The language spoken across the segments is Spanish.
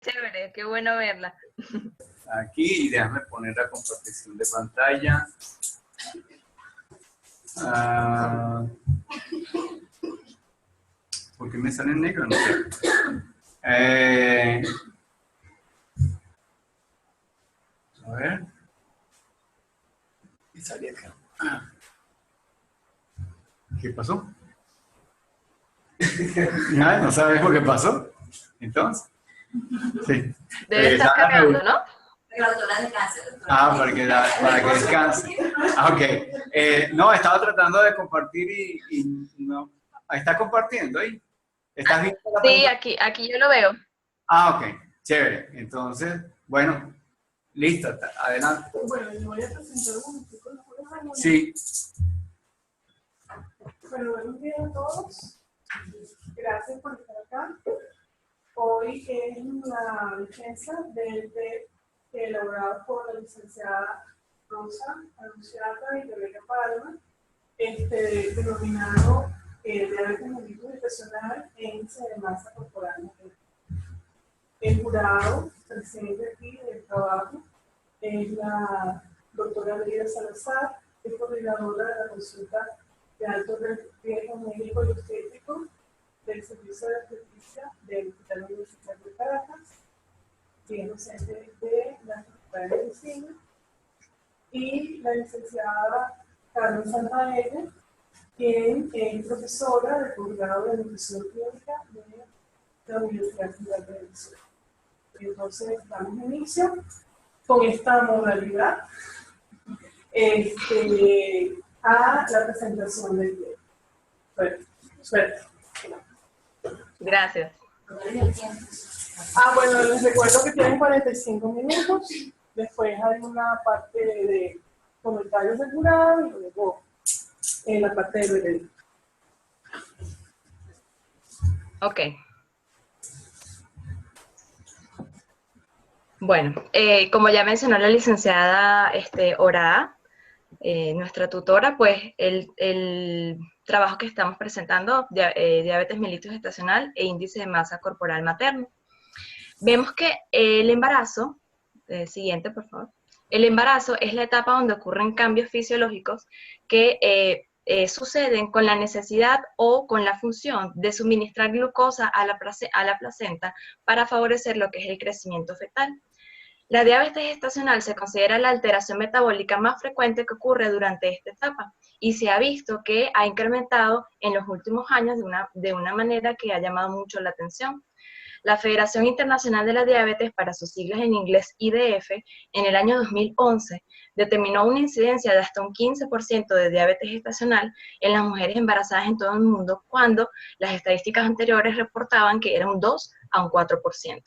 chévere, qué bueno verla. Aquí, y déjame poner la compartición de pantalla. ¿Por qué me sale en negro? No sé. A ver. Y salí acá. ¿Qué pasó? ¿No sabes lo que pasó? Entonces, sí. Debe estar cargando, ¿no? Para que descanse. Ok. No, estaba tratando de compartir y no. ¿Estás compartiendo ahí? ¿Estás viendo la Sí, pantalla? aquí yo lo veo. Ok. Chévere. Entonces, bueno, listo. Adelante. Bueno, les voy a presentar un poquito los juegos. Sí. Bueno, buenos días a todos. Gracias por estar acá. Hoy es la defensa del TEP elaborado por la licenciada Rosa Anunciata y Rebeca Palma, denominado diabetes mellitus gestacional e índice de masa corporal. El jurado presente aquí del trabajo es la doctora Leida Salazar, es coordinadora de la consulta de alto riesgo médico y obstétrico del Servicio de Obstetricia del Hospital Universitario de Caracas, y es docente de la Facultad de Medicina, y la licenciada Carmen Santaella, quien es profesora del posgrado de nutrición clínica de la Universidad Central de Venezuela. Entonces, damos inicio con esta modalidad a la presentación del día. Suerte. Gracias. Bueno, les recuerdo que tienen 45 minutos. Después hay una parte de comentarios del jurado y luego en la parte del veredicto. Ok. Bueno, como ya mencionó la licenciada Ora, nuestra tutora, pues el trabajo que estamos presentando, diabetes mellitus gestacional e índice de masa corporal materno. Vemos que el embarazo, siguiente por favor, el embarazo es la etapa donde ocurren cambios fisiológicos que suceden con la necesidad o con la función de suministrar glucosa a la placenta para favorecer lo que es el crecimiento fetal. La diabetes gestacional se considera la alteración metabólica más frecuente que ocurre durante esta etapa y se ha visto que ha incrementado en los últimos años de una manera que ha llamado mucho la atención. La Federación Internacional de la Diabetes, para sus siglas en inglés IDF, en el año 2011 determinó una incidencia de hasta un 15% de diabetes gestacional en las mujeres embarazadas en todo el mundo, cuando las estadísticas anteriores reportaban que era un 2 a un 4%.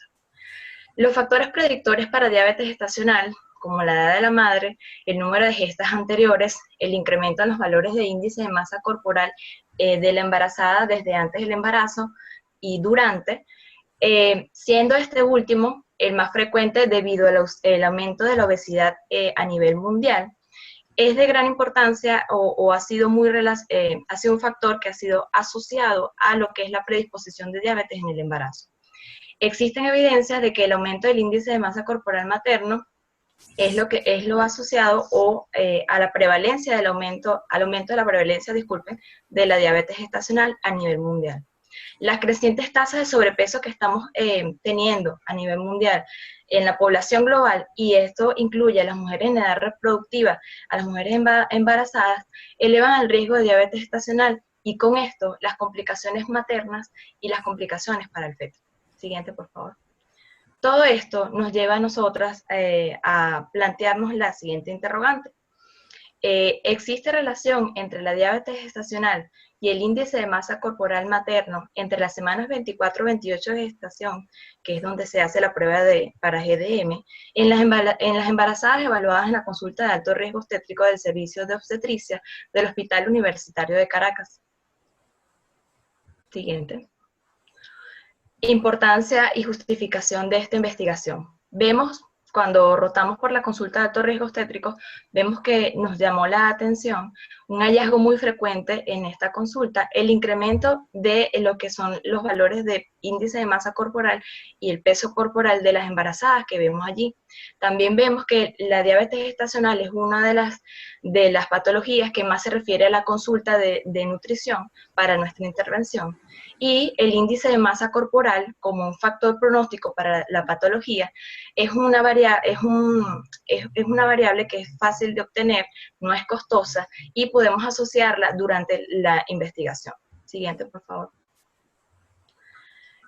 Los factores predictores para diabetes gestacional, como la edad de la madre, el número de gestas anteriores, el incremento en los valores de índice de masa corporal de la embarazada desde antes del embarazo y durante, siendo este último el más frecuente debido al aumento de la obesidad a nivel mundial, es de gran importancia o ha sido ha sido un factor que ha sido asociado a lo que es la predisposición de diabetes en el embarazo. Existen evidencias de que el aumento del índice de masa corporal materno es lo asociado a la prevalencia al aumento de la prevalencia, de la diabetes gestacional a nivel mundial. Las crecientes tasas de sobrepeso que estamos teniendo a nivel mundial en la población global, y esto incluye a las mujeres en edad reproductiva, a las mujeres embarazadas, elevan el riesgo de diabetes gestacional y con esto las complicaciones maternas y las complicaciones para el feto. Siguiente, por favor. Todo esto nos lleva a nosotras a plantearnos la siguiente interrogante. ¿Existe relación entre la diabetes gestacional y el índice de masa corporal materno entre las semanas 24-28 de gestación, que es donde se hace la prueba para GDM, en las embarazadas evaluadas en la consulta de alto riesgo obstétrico del Servicio de Obstetricia del Hospital Universitario de Caracas? Siguiente. Importancia y justificación de esta investigación. Vemos, cuando rotamos por la consulta de alto riesgo obstétrico, vemos que nos llamó la atención un hallazgo muy frecuente en esta consulta, el incremento de lo que son los valores de índice de masa corporal y el peso corporal de las embarazadas que vemos allí. También vemos que la diabetes gestacional es una de las patologías que más se refiere a la consulta de nutrición para nuestra intervención. Y el índice de masa corporal, como un factor pronóstico para la patología, es una variable que es fácil de obtener, no es costosa, y podemos asociarla durante la investigación. Siguiente, por favor.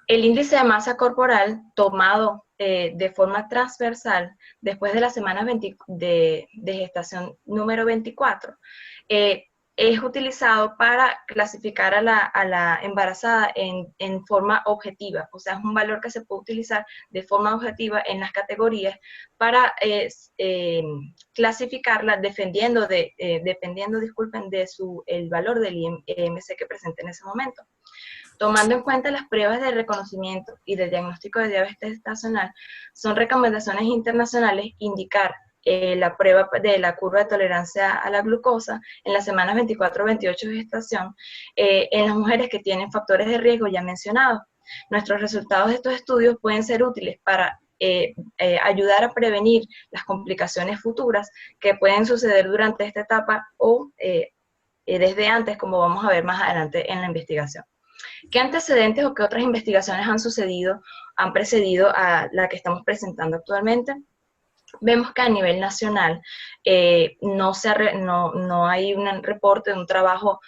El índice de masa corporal tomado de forma transversal después de la semana de gestación número 24 es utilizado para clasificar a la embarazada en forma objetiva, o sea, es un valor que se puede utilizar de forma objetiva en las categorías para clasificarla dependiendo del valor del IMC que presente en ese momento. Tomando en cuenta las pruebas de reconocimiento y de diagnóstico de diabetes gestacional, son recomendaciones internacionales indicar la prueba de la curva de tolerancia a la glucosa en las semanas 24-28 de gestación en las mujeres que tienen factores de riesgo ya mencionados. Nuestros resultados de estos estudios pueden ser útiles para ayudar a prevenir las complicaciones futuras que pueden suceder durante esta etapa o desde antes, como vamos a ver más adelante en la investigación. ¿Qué antecedentes o qué otras investigaciones han precedido a la que estamos presentando actualmente? Vemos que a nivel nacional no hay un reporte de un trabajo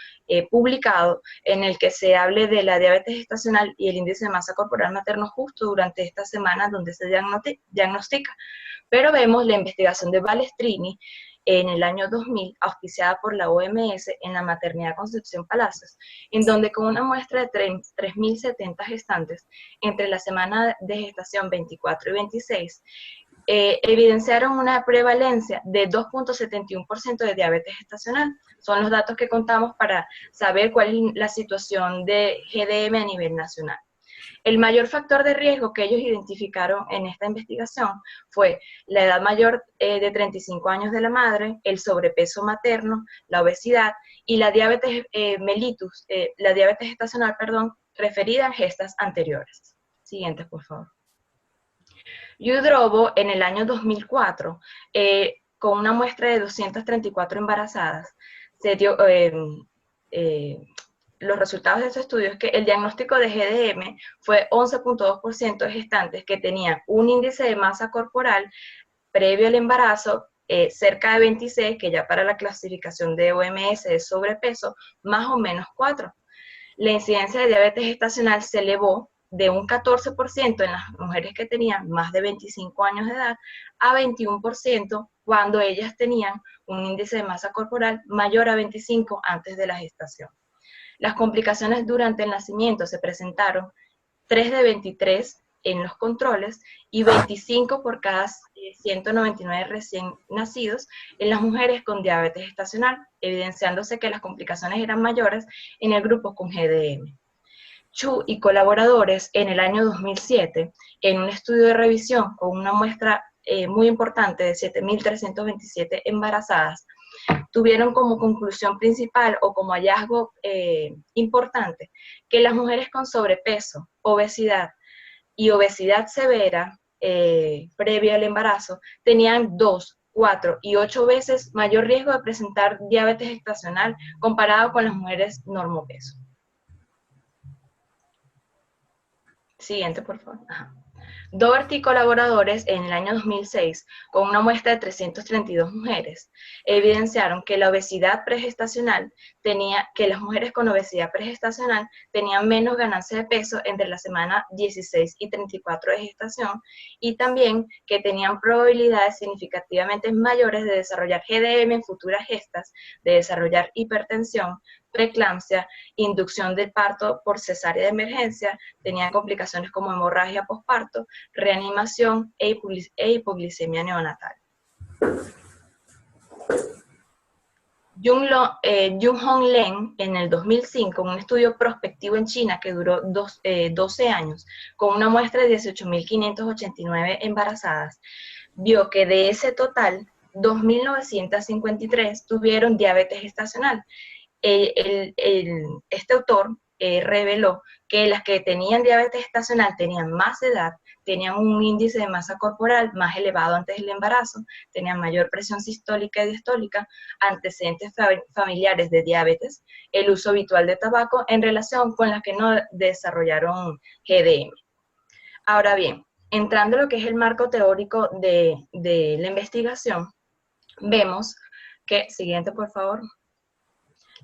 publicado en el que se hable de la diabetes gestacional y el índice de masa corporal materno justo durante esta semana donde se diagnostica. Pero vemos la investigación de Balestrini en el año 2000, auspiciada por la OMS en la maternidad Concepción Palacios, en donde con una muestra de 3.070 gestantes entre la semana de gestación 24 y 26, evidenciaron una prevalencia de 2.71% de diabetes gestacional. Son los datos que contamos para saber cuál es la situación de GDM a nivel nacional. El mayor factor de riesgo que ellos identificaron en esta investigación fue la edad mayor de 35 años de la madre, el sobrepeso materno, la obesidad y la diabetes mellitus, la diabetes gestacional, perdón, referida a gestas anteriores. Siguientes, por favor. Udrovo en el año 2004, con una muestra de 234 embarazadas, se dio los resultados de estos estudios es que el diagnóstico de GDM fue 11.2% de gestantes que tenían un índice de masa corporal previo al embarazo cerca de 26, que ya para la clasificación de OMS es sobrepeso, más o menos 4. La incidencia de diabetes gestacional se elevó de un 14% en las mujeres que tenían más de 25 años de edad a 21% cuando ellas tenían un índice de masa corporal mayor a 25 antes de la gestación. Las complicaciones durante el nacimiento se presentaron 3 de 23 en los controles y 25 por cada 199 recién nacidos en las mujeres con diabetes gestacional, evidenciándose que las complicaciones eran mayores en el grupo con GDM. Chu y colaboradores en el año 2007, en un estudio de revisión con una muestra muy importante de 7.327 embarazadas, tuvieron como conclusión principal o como hallazgo importante que las mujeres con sobrepeso, obesidad y obesidad severa previo al embarazo tenían 2, 4 y 8 veces mayor riesgo de presentar diabetes gestacional comparado con las mujeres normopeso. Siguiente, por favor. Ajá. Doherty y colaboradores en el año 2006, con una muestra de 332 mujeres, evidenciaron que la obesidad pregestacional que las mujeres con obesidad pregestacional tenían menos ganancia de peso entre la semana 16 y 34 de gestación y también que tenían probabilidades significativamente mayores de desarrollar GDM en futuras gestas, de desarrollar hipertensión, preeclampsia, inducción del parto por cesárea de emergencia, tenían complicaciones como hemorragia posparto, reanimación e hipoglicemia neonatal. Jung-Hong Len, en el 2005, un estudio prospectivo en China que duró 12 años, con una muestra de 18.589 embarazadas, vio que de ese total, 2.953 tuvieron diabetes gestacional. Este autor reveló que las que tenían diabetes gestacional tenían más edad, tenían un índice de masa corporal más elevado antes del embarazo, tenían mayor presión sistólica y diastólica, antecedentes familiares de diabetes, el uso habitual de tabaco en relación con las que no desarrollaron GDM. Ahora bien, entrando en lo que es el marco teórico de la investigación, vemos que, siguiente por favor,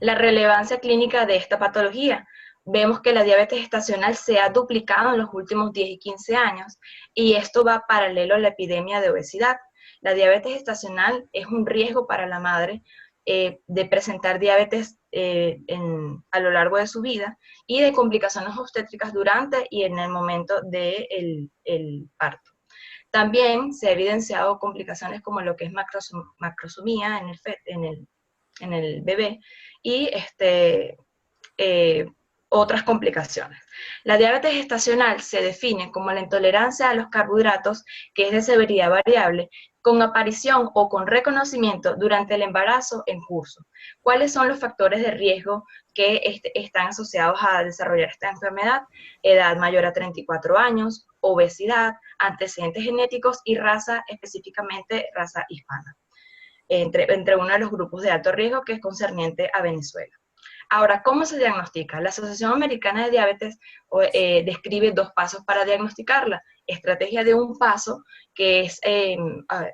la relevancia clínica de esta patología. Vemos que la diabetes gestacional se ha duplicado en los últimos 10 y 15 años y esto va paralelo a la epidemia de obesidad. La diabetes gestacional es un riesgo para la madre de presentar diabetes a lo largo de su vida y de complicaciones obstétricas durante y en el momento del parto. También se ha evidenciado complicaciones como lo que es macrosomía en el bebé y otras complicaciones. La diabetes gestacional se define como la intolerancia a los carbohidratos, que es de severidad variable, con aparición o con reconocimiento durante el embarazo en curso. ¿Cuáles son los factores de riesgo que están asociados a desarrollar esta enfermedad? Edad mayor a 34 años, obesidad, antecedentes genéticos y raza, específicamente raza hispana, entre uno de los grupos de alto riesgo que es concerniente a Venezuela. Ahora, ¿cómo se diagnostica? La Asociación Americana de Diabetes describe 2 pasos para diagnosticarla. Estrategia de un paso, que es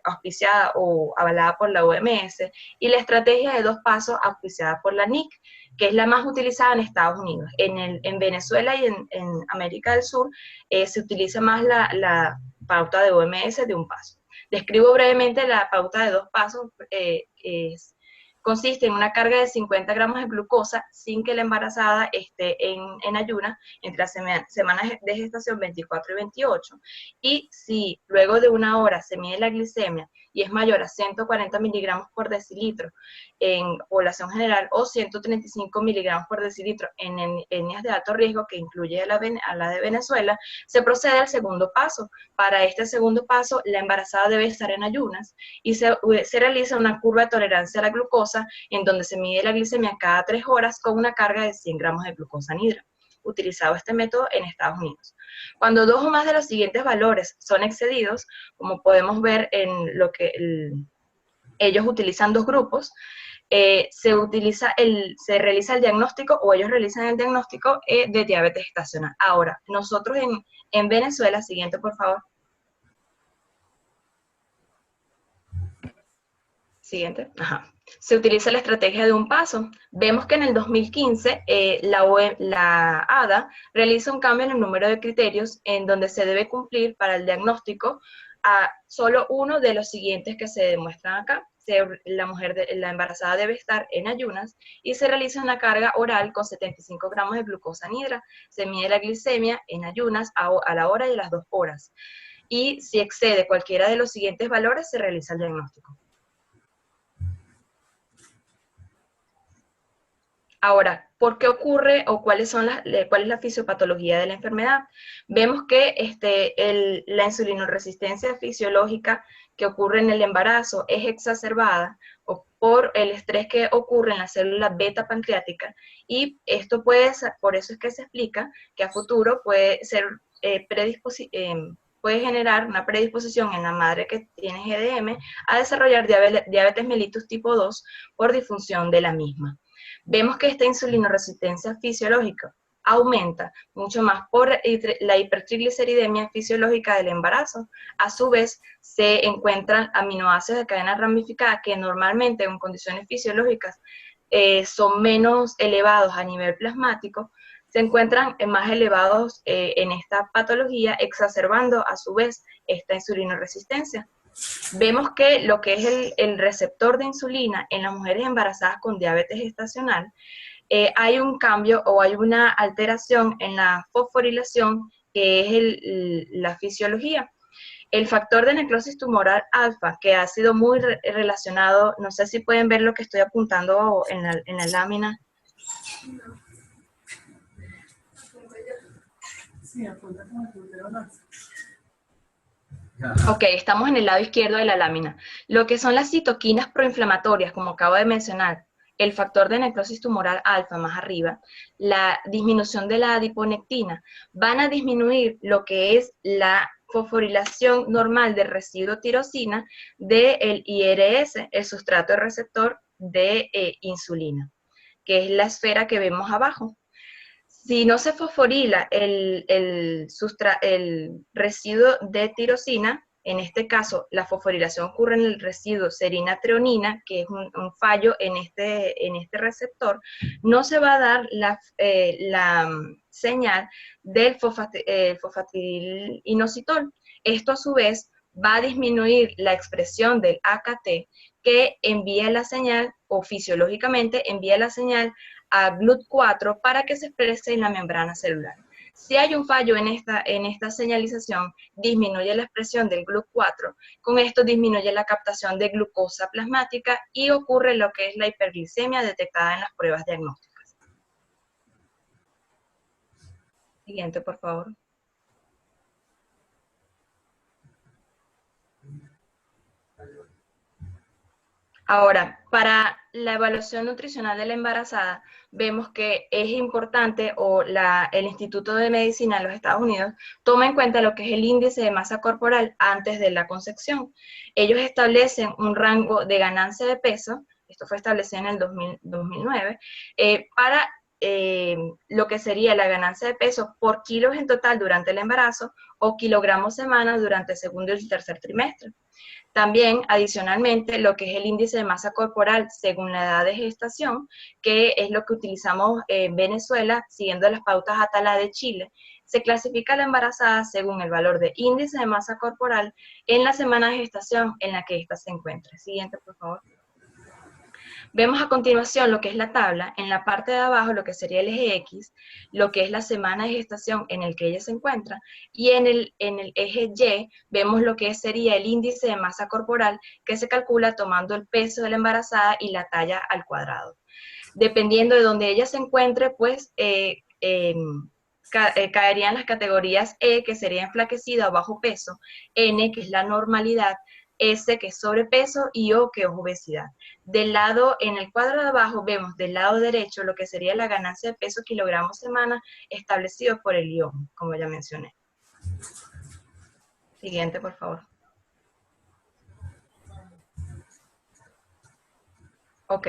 auspiciada o avalada por la OMS, y la estrategia de 2 pasos auspiciada por la NIC, que es la más utilizada en Estados Unidos. En Venezuela y en América del Sur se utiliza más la pauta de OMS de un paso. Describo brevemente la pauta de 2 pasos. Consiste en una carga de 50 gramos de glucosa sin que la embarazada esté en ayunas entre las semanas de gestación 24 y 28. Y si luego de 1 hora se mide la glicemia y es mayor a 140 miligramos por decilitro en población general o 135 miligramos por decilitro en etnias de alto riesgo, que incluye a la de Venezuela, se procede al segundo paso. Para este segundo paso, la embarazada debe estar en ayunas y se realiza una curva de tolerancia a la glucosa en donde se mide la glicemia cada 3 horas con una carga de 100 gramos de glucosa anhidra. Utilizado este método en Estados Unidos. Cuando 2 o más de los siguientes valores son excedidos, como podemos ver en lo que ellos utilizan 2 grupos, se realiza el diagnóstico, o ellos realizan el diagnóstico de diabetes gestacional. Ahora, nosotros en Venezuela, siguiente por favor. Siguiente. Ajá. Se utiliza la estrategia de un paso. Vemos que en el 2015 la ADA realiza un cambio en el número de criterios en donde se debe cumplir para el diagnóstico a solo uno de los siguientes que se demuestran acá. La embarazada debe estar en ayunas y se realiza una carga oral con 75 gramos de glucosa anhidra. Se mide la glicemia en ayunas a la hora y a las 2 horas. Y si excede cualquiera de los siguientes valores, se realiza el diagnóstico. Ahora, ¿por qué ocurre o cuál es la fisiopatología de la enfermedad? Vemos que la insulinoresistencia fisiológica que ocurre en el embarazo es exacerbada por el estrés que ocurre en la célula beta pancreática, y esto por eso es que se explica que a futuro puede generar una predisposición en la madre que tiene GDM a desarrollar diabetes mellitus tipo 2 por disfunción de la misma. Vemos que esta insulinoresistencia fisiológica aumenta mucho más por la hipertrigliceridemia fisiológica del embarazo. A su vez, se encuentran aminoácidos de cadena ramificada que normalmente en condiciones fisiológicas son menos elevados a nivel plasmático, se encuentran más elevados en esta patología, exacerbando a su vez esta insulinoresistencia. Vemos que lo que es el receptor de insulina en las mujeres embarazadas con diabetes gestacional, hay un cambio o hay una alteración en la fosforilación, que es la fisiología. El factor de necrosis tumoral alfa, que ha sido muy relacionado, no sé si pueden ver lo que estoy apuntando en la lámina. Sí, apunta con el glúteo más. Ok, estamos en el lado izquierdo de la lámina. Lo que son las citoquinas proinflamatorias, como acabo de mencionar, el factor de necrosis tumoral alfa más arriba, la disminución de la adiponectina, van a disminuir lo que es la fosforilación normal del residuo tirosina del IRS, el sustrato receptor de insulina, que es la esfera que vemos abajo. Si no se fosforila el residuo de tirosina, en este caso la fosforilación ocurre en el residuo serina-treonina, que es un fallo en este receptor, no se va a dar la señal del fosfatilinositol. Esto a su vez va a disminuir la expresión del AKT, que envía la señal, o fisiológicamente envía la señal a GLUT4 para que se exprese en la membrana celular. Si hay un fallo en esta señalización, disminuye la expresión del GLUT4, con esto disminuye la captación de glucosa plasmática y ocurre lo que es la hiperglicemia detectada en las pruebas diagnósticas. Siguiente, por favor. Ahora, para la evaluación nutricional de la embarazada, vemos que es importante, o el Instituto de Medicina de los Estados Unidos toma en cuenta lo que es el índice de masa corporal antes de la concepción. Ellos establecen un rango de ganancia de peso, esto fue establecido en el 2009, para lo que sería la ganancia de peso por kilos en total durante el embarazo o kilogramos semana durante el segundo y el tercer trimestre. También, adicionalmente, lo que es el índice de masa corporal según la edad de gestación, que es lo que utilizamos en Venezuela, siguiendo las pautas Atalá de Chile. Se clasifica a la embarazada según el valor de índice de masa corporal en la semana de gestación en la que ésta se encuentre. Siguiente, por favor. Vemos a continuación lo que es la tabla, en la parte de abajo lo que sería el eje X, lo que es la semana de gestación en el que ella se encuentra, y en el eje Y vemos lo que sería el índice de masa corporal, que se calcula tomando el peso de la embarazada y la talla al cuadrado. Dependiendo de donde ella se encuentre, pues caerían las categorías E, que sería enflaquecida o bajo peso, N, que es la normalidad, S, que es sobrepeso, y O, que es obesidad. Del lado, en el cuadro de abajo, vemos del lado derecho lo que sería la ganancia de peso kilogramos semana establecido por el IOM, como ya mencioné. Siguiente, por favor. Ok,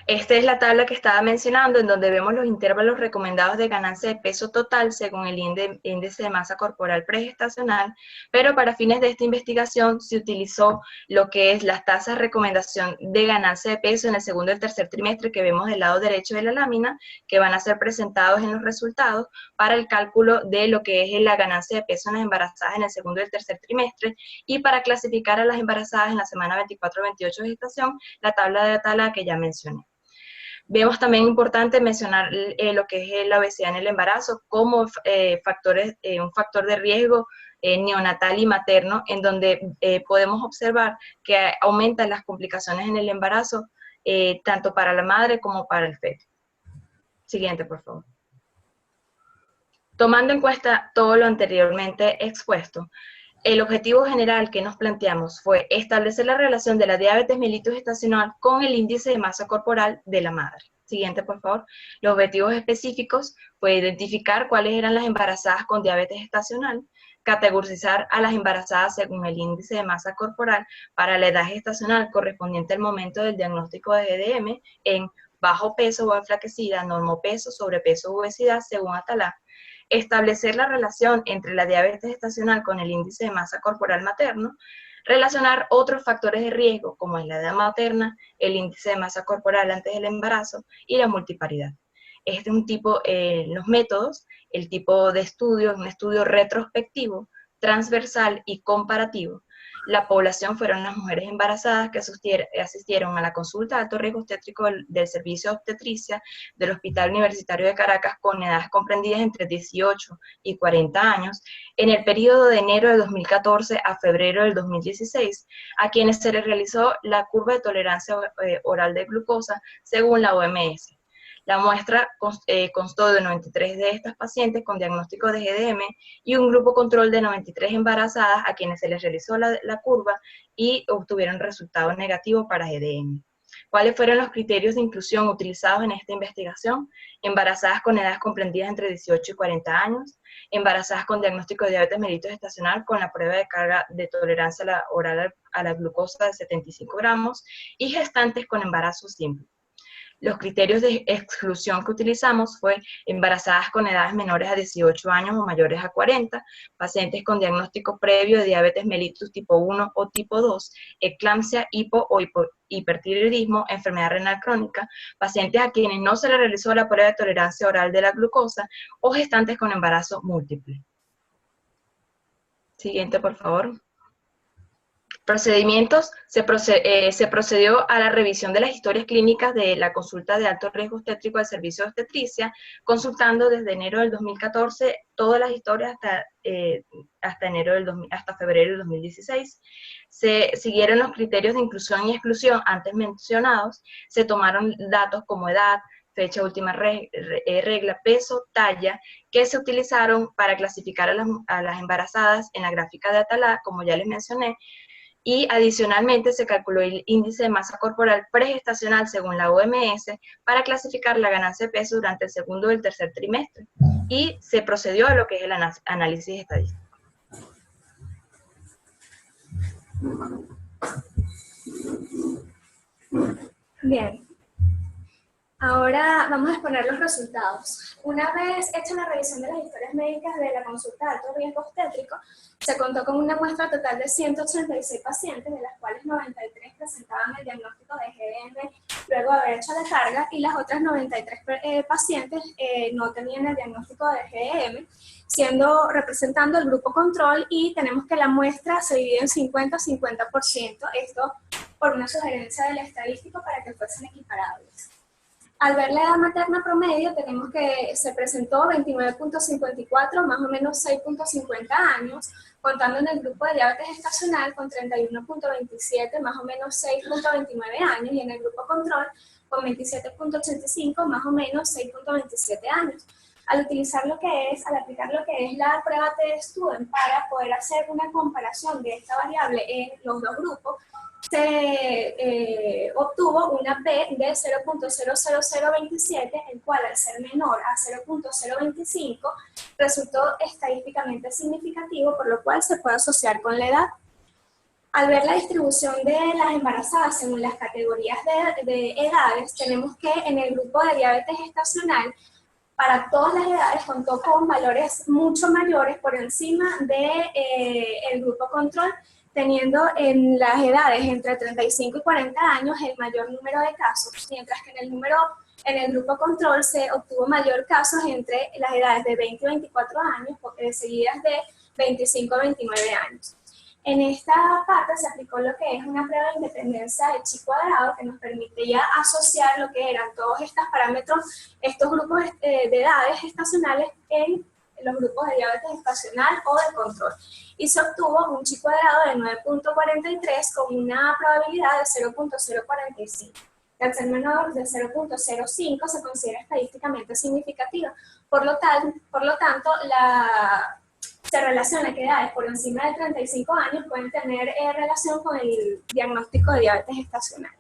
esta es la tabla que estaba mencionando, en donde vemos los intervalos recomendados de ganancia de peso total según el índice de masa corporal pregestacional, pero para fines de esta investigación se utilizó lo que es las tasas de recomendación de ganancia de peso en el segundo y el tercer trimestre, que vemos del lado derecho de la lámina, que van a ser presentados en los resultados para el cálculo de lo que es la ganancia de peso en las embarazadas en el segundo y el tercer trimestre, y para clasificar a las embarazadas en la semana 24-28 de gestación, la tabla de Atalá que ya mencioné. Vemos también importante mencionar lo que es la obesidad en el embarazo como un factor de riesgo neonatal y materno, en donde podemos observar que aumentan las complicaciones en el embarazo, tanto para la madre como para el feto. Siguiente, por favor. Tomando en cuenta todo lo anteriormente expuesto, el objetivo general que nos planteamos fue establecer la relación de la diabetes mellitus gestacional con el índice de masa corporal de la madre. Siguiente, por favor. Los objetivos específicos fue identificar cuáles eran las embarazadas con diabetes gestacional, categorizar a las embarazadas según el índice de masa corporal para la edad gestacional correspondiente al momento del diagnóstico de GDM en bajo peso o enflaquecida, normopeso, sobrepeso u obesidad según Atalá. Establecer la relación entre la diabetes gestacional con el índice de masa corporal materno, relacionar otros factores de riesgo como es la edad materna, el índice de masa corporal antes del embarazo y la multiparidad. Este es un tipo, los métodos, el tipo de estudio es un estudio retrospectivo, transversal y comparativo. La población fueron las mujeres embarazadas que asistieron a la consulta de alto riesgo obstétrico del servicio de obstetricia del Hospital Universitario de Caracas con edades comprendidas entre 18 y 40 años en el periodo de enero de 2014 a febrero del 2016, a quienes se les realizó la curva de tolerancia oral de glucosa según la OMS. La muestra constó de 93 de estas pacientes con diagnóstico de GDM y un grupo control de 93 embarazadas a quienes se les realizó la curva y obtuvieron resultados negativos para GDM. ¿Cuáles fueron los criterios de inclusión utilizados en esta investigación? Embarazadas con edades comprendidas entre 18 y 40 años, embarazadas con diagnóstico de diabetes mellitus gestacional con la prueba de carga de tolerancia oral a la glucosa de 75 gramos y gestantes con embarazo simple. Los criterios de exclusión que utilizamos fue embarazadas con edades menores a 18 años o mayores a 40, pacientes con diagnóstico previo de diabetes mellitus tipo 1 o tipo 2, eclampsia, hipo o hipertiroidismo, enfermedad renal crónica, pacientes a quienes no se les realizó la prueba de tolerancia oral de la glucosa o gestantes con embarazo múltiple. Siguiente, por favor. Procedimientos, se procedió a la revisión de las historias clínicas de la consulta de alto riesgo obstétrico del servicio de obstetricia, consultando desde enero del 2014 todas las historias hasta febrero del 2016. Se siguieron los criterios de inclusión y exclusión antes mencionados, se tomaron datos como edad, fecha última regla, peso, talla, que se utilizaron para clasificar a las embarazadas en la gráfica de Atalá, como ya les mencioné, y adicionalmente se calculó el índice de masa corporal pregestacional según la OMS para clasificar la ganancia de peso durante el segundo y el tercer trimestre, y se procedió a lo que es el análisis estadístico. Bien. Ahora vamos a exponer los resultados. Una vez hecha la revisión de las historias médicas de la consulta de alto riesgo obstétrico, se contó con una muestra total de 186 pacientes, de las cuales 93 presentaban el diagnóstico de GM luego de haber hecho la carga, y las otras 93 pacientes no tenían el diagnóstico de GM, representando el grupo control, y tenemos que la muestra se divide en 50-50%, esto por una sugerencia del estadístico para que fuesen equiparables. Al ver la edad materna promedio, tenemos que se presentó 29.54, más o menos 6.50 años, contando en el grupo de diabetes gestacional con 31.27, más o menos 6.29 años, y en el grupo control con 27.85, más o menos 6.27 años. Al aplicar lo que es la prueba T-Student para poder hacer una comparación de esta variable en los dos grupos, se obtuvo una P de 0.00027, el cual al ser menor a 0.025 resultó estadísticamente significativo, por lo cual se puede asociar con la edad. Al ver la distribución de las embarazadas según las categorías de edades, tenemos que en el grupo de diabetes gestacional, para todas las edades, contó con valores mucho mayores por encima del grupo control, teniendo en las edades entre 35 y 40 años el mayor número de casos, mientras que en el grupo control se obtuvo mayor casos entre las edades de 20 y 24 años, seguidas de 25 a 29 años. En esta parte se aplicó lo que es una prueba de independencia de chi cuadrado, que nos permite ya asociar lo que eran todos estos parámetros, estos grupos de edades gestacionales en los grupos de diabetes gestacional o de control. Y se obtuvo un chi cuadrado de 9.43 con una probabilidad de 0.045. Al ser menor de 0.05 se considera estadísticamente significativa. Por lo tanto, se relaciona que edades por encima de 35 años pueden tener relación con el diagnóstico de diabetes gestacional.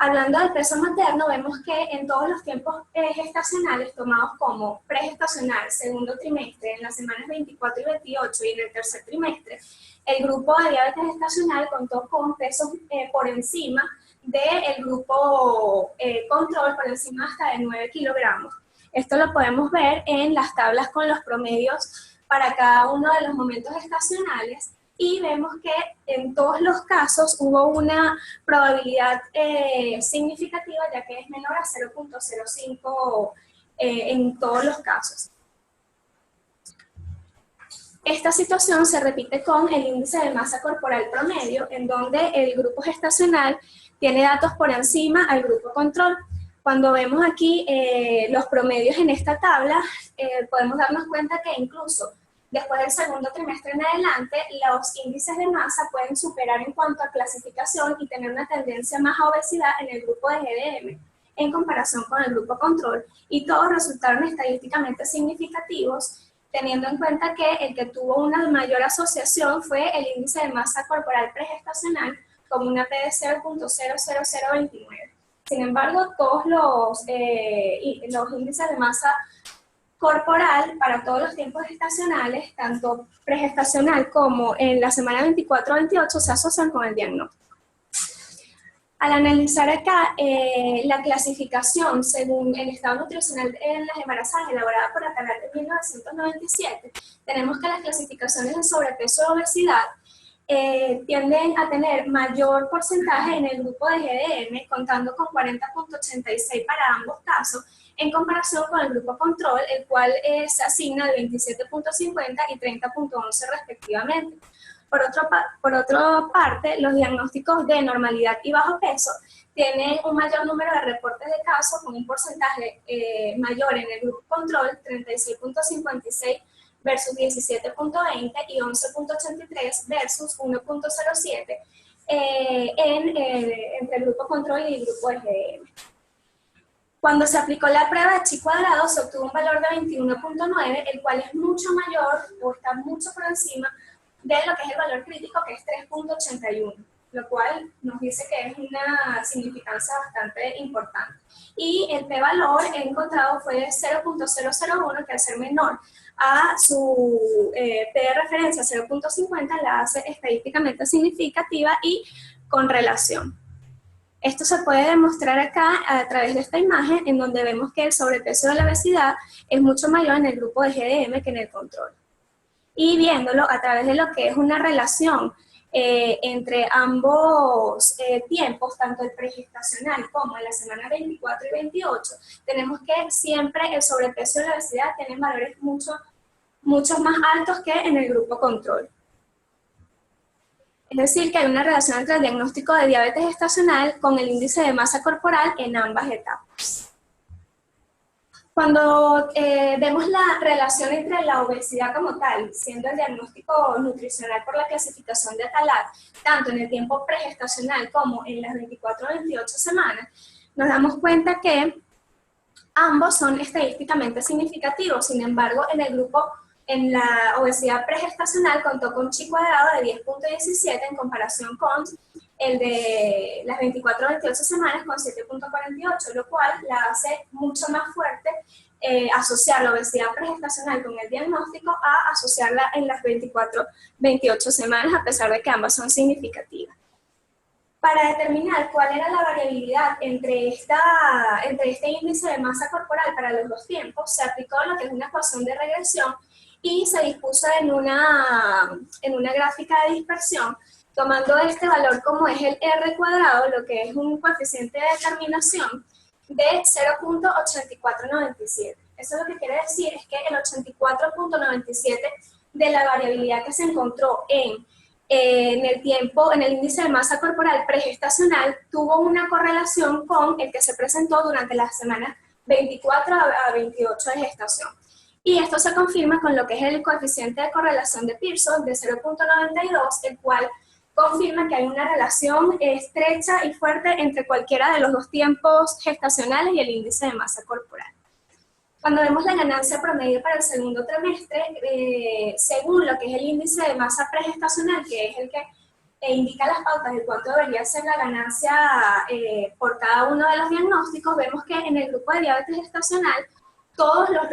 Hablando del peso materno, vemos que en todos los tiempos gestacionales tomados como pregestacional, segundo trimestre, en las semanas 24 y 28 y en el tercer trimestre, el grupo de diabetes gestacional contó con pesos por encima del grupo control, por encima hasta de 9 kilogramos. Esto lo podemos ver en las tablas con los promedios para cada uno de los momentos gestacionales, y vemos que en todos los casos hubo una probabilidad significativa, ya que es menor a 0.05 en todos los casos. Esta situación se repite con el índice de masa corporal promedio, en donde el grupo gestacional tiene datos por encima al grupo control. Cuando vemos aquí los promedios en esta tabla, podemos darnos cuenta que incluso después del segundo trimestre en adelante, los índices de masa pueden superar en cuanto a clasificación y tener una tendencia más a obesidad en el grupo de GDM en comparación con el grupo control, y todos resultaron estadísticamente significativos, teniendo en cuenta que el que tuvo una mayor asociación fue el índice de masa corporal pregestacional, como una P de 0.00029. Sin embargo, todos los índices de masa corporal para todos los tiempos gestacionales, tanto pregestacional como en la semana 24-28, se asocian con el diagnóstico. Al analizar acá la clasificación según el estado nutricional en las embarazadas elaborada por Atalar de 1997, tenemos que las clasificaciones de sobrepeso y obesidad tienden a tener mayor porcentaje en el grupo de GDM, contando con 40.86 para ambos casos, en comparación con el grupo control, el cual se asigna de 27.50 y 30.11 respectivamente. Por otra parte, los diagnósticos de normalidad y bajo peso tienen un mayor número de reportes de casos con un porcentaje mayor en el grupo control, 36.56 versus 17.20 y 11.83 versus 1.07 entre el grupo control y el grupo de GDM. Cuando se aplicó la prueba de chi cuadrado, se obtuvo un valor de 21.9, el cual es mucho mayor o está mucho por encima de lo que es el valor crítico, que es 3.81, lo cual nos dice que es una significancia bastante importante. Y el p-valor encontrado fue de 0.001, que al ser menor a su p de referencia 0.50 la hace estadísticamente significativa y con relación. Esto se puede demostrar acá a través de esta imagen, en donde vemos que el sobrepeso y la obesidad es mucho mayor en el grupo de GDM que en el control. Y viéndolo a través de lo que es una relación entre ambos tiempos, tanto el pregestacional como en la semana 24 y 28, tenemos que siempre el sobrepeso y la obesidad tienen valores mucho más altos que en el grupo control. Es decir, que hay una relación entre el diagnóstico de diabetes gestacional con el índice de masa corporal en ambas etapas. Cuando vemos la relación entre la obesidad como tal, siendo el diagnóstico nutricional por la clasificación de Atalar, tanto en el tiempo pregestacional como en las 24 o 28 semanas, nos damos cuenta que ambos son estadísticamente significativos. Sin embargo, en la obesidad pregestacional contó con chi cuadrado de 10.17 en comparación con el de las 24 o 28 semanas con 7.48, lo cual la hace mucho más fuerte asociar la obesidad pregestacional con el diagnóstico a asociarla en las 24-28 semanas, a pesar de que ambas son significativas. Para determinar cuál era la variabilidad entre este índice de masa corporal para los dos tiempos, se aplicó lo que es una ecuación de regresión y se dispuso en una gráfica de dispersión, tomando este valor como es el R cuadrado, lo que es un coeficiente de determinación de 0.8497. Eso lo que quiere decir es que el 84.97 de la variabilidad que se encontró en el tiempo, en el índice de masa corporal pregestacional, tuvo una correlación con el que se presentó durante las semanas 24 a 28 de gestación. Y esto se confirma con lo que es el coeficiente de correlación de Pearson de 0.92, el cual confirma que hay una relación estrecha y fuerte entre cualquiera de los dos tiempos gestacionales y el índice de masa corporal. Cuando vemos la ganancia promedio para el segundo trimestre, según lo que es el índice de masa pregestacional, que es el que indica las pautas de cuánto debería ser la ganancia por cada uno de los diagnósticos, vemos que en el grupo de diabetes gestacional todas las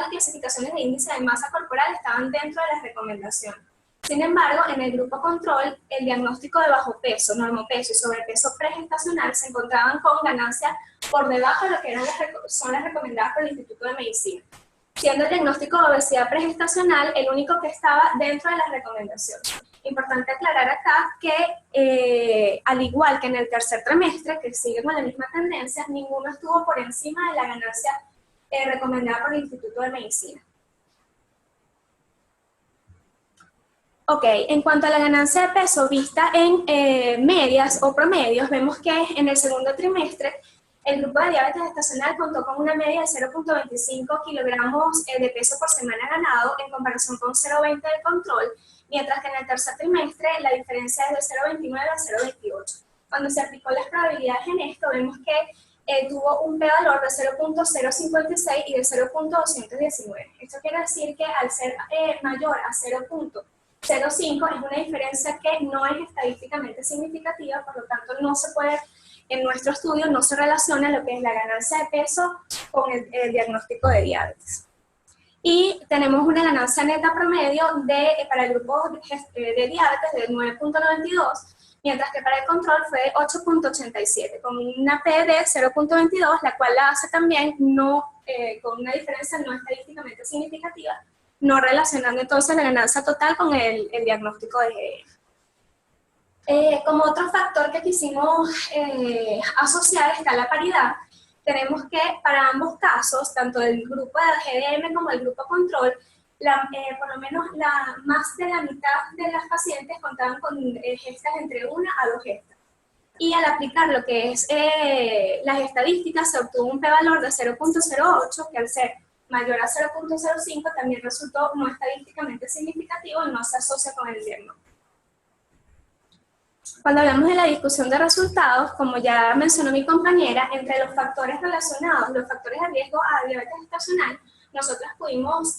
clasificaciones de índice de masa corporal estaban dentro de las recomendaciones. Sin embargo, en el grupo control, el diagnóstico de bajo peso, normopeso y sobrepeso pregestacional se encontraban con ganancias por debajo de lo que son las recomendadas por el Instituto de Medicina, siendo el diagnóstico de obesidad pregestacional el único que estaba dentro de las recomendaciones. Importante aclarar acá que, al igual que en el tercer trimestre, que sigue con la misma tendencia, ninguno estuvo por encima de la ganancia recomendada por el Instituto de Medicina. Ok, en cuanto a la ganancia de peso vista en medias o promedios, vemos que en el segundo trimestre el grupo de diabetes gestacional contó con una media de 0.25 kilogramos de peso por semana ganado en comparación con 0.20 del control, mientras que en el tercer trimestre la diferencia es de 0.29 a 0.28. Cuando se aplicó las probabilidades en esto, vemos que tuvo un p-valor de 0.056 y de 0.219. Esto quiere decir que al ser mayor a 0.219, 0,5 es una diferencia que no es estadísticamente significativa, por lo tanto no se puede, en nuestro estudio no se relaciona lo que es la ganancia de peso con el diagnóstico de diabetes. Y tenemos una ganancia neta promedio para el grupo de diabetes de 9.92, mientras que para el control fue de 8.87, con una P de 0.22, la cual la hace también con una diferencia no estadísticamente significativa, no relacionando entonces la ganancia total con el diagnóstico de GDM. Como otro factor que quisimos asociar está la paridad. Tenemos que para ambos casos, tanto el grupo de GDM como el grupo control, por lo menos más de la mitad de las pacientes contaban con gestas entre 1 a 2 gestas. Y al aplicar lo que es las estadísticas, se obtuvo un p-valor de 0.08, que al ser mayor a 0.05 también resultó no estadísticamente significativo y no se asocia con el diagnóstico. Cuando hablamos de la discusión de resultados, como ya mencionó mi compañera, entre los factores relacionados, los factores de riesgo a diabetes gestacional, nosotros pudimos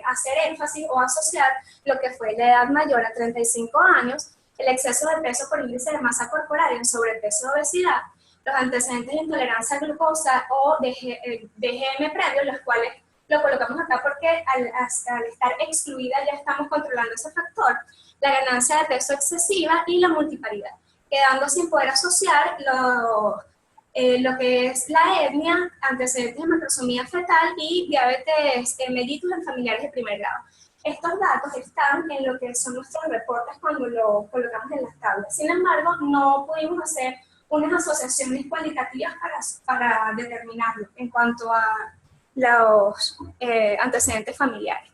hacer énfasis o asociar lo que fue la edad mayor a 35 años, el exceso de peso por índice de masa corporal en sobrepeso o obesidad, los antecedentes de intolerancia a glucosa o de GM previos, los cuales lo colocamos acá porque al estar excluida ya estamos controlando ese factor, la ganancia de peso excesiva y la multiparidad, quedando sin poder asociar lo que es la etnia, antecedentes de macrosomía fetal y diabetes mellitus en familiares de primer grado. Estos datos están en lo que son nuestros reportes cuando lo colocamos en las tablas. Sin embargo, no pudimos hacer unas asociaciones cualitativas para determinarlo en cuanto a los antecedentes familiares.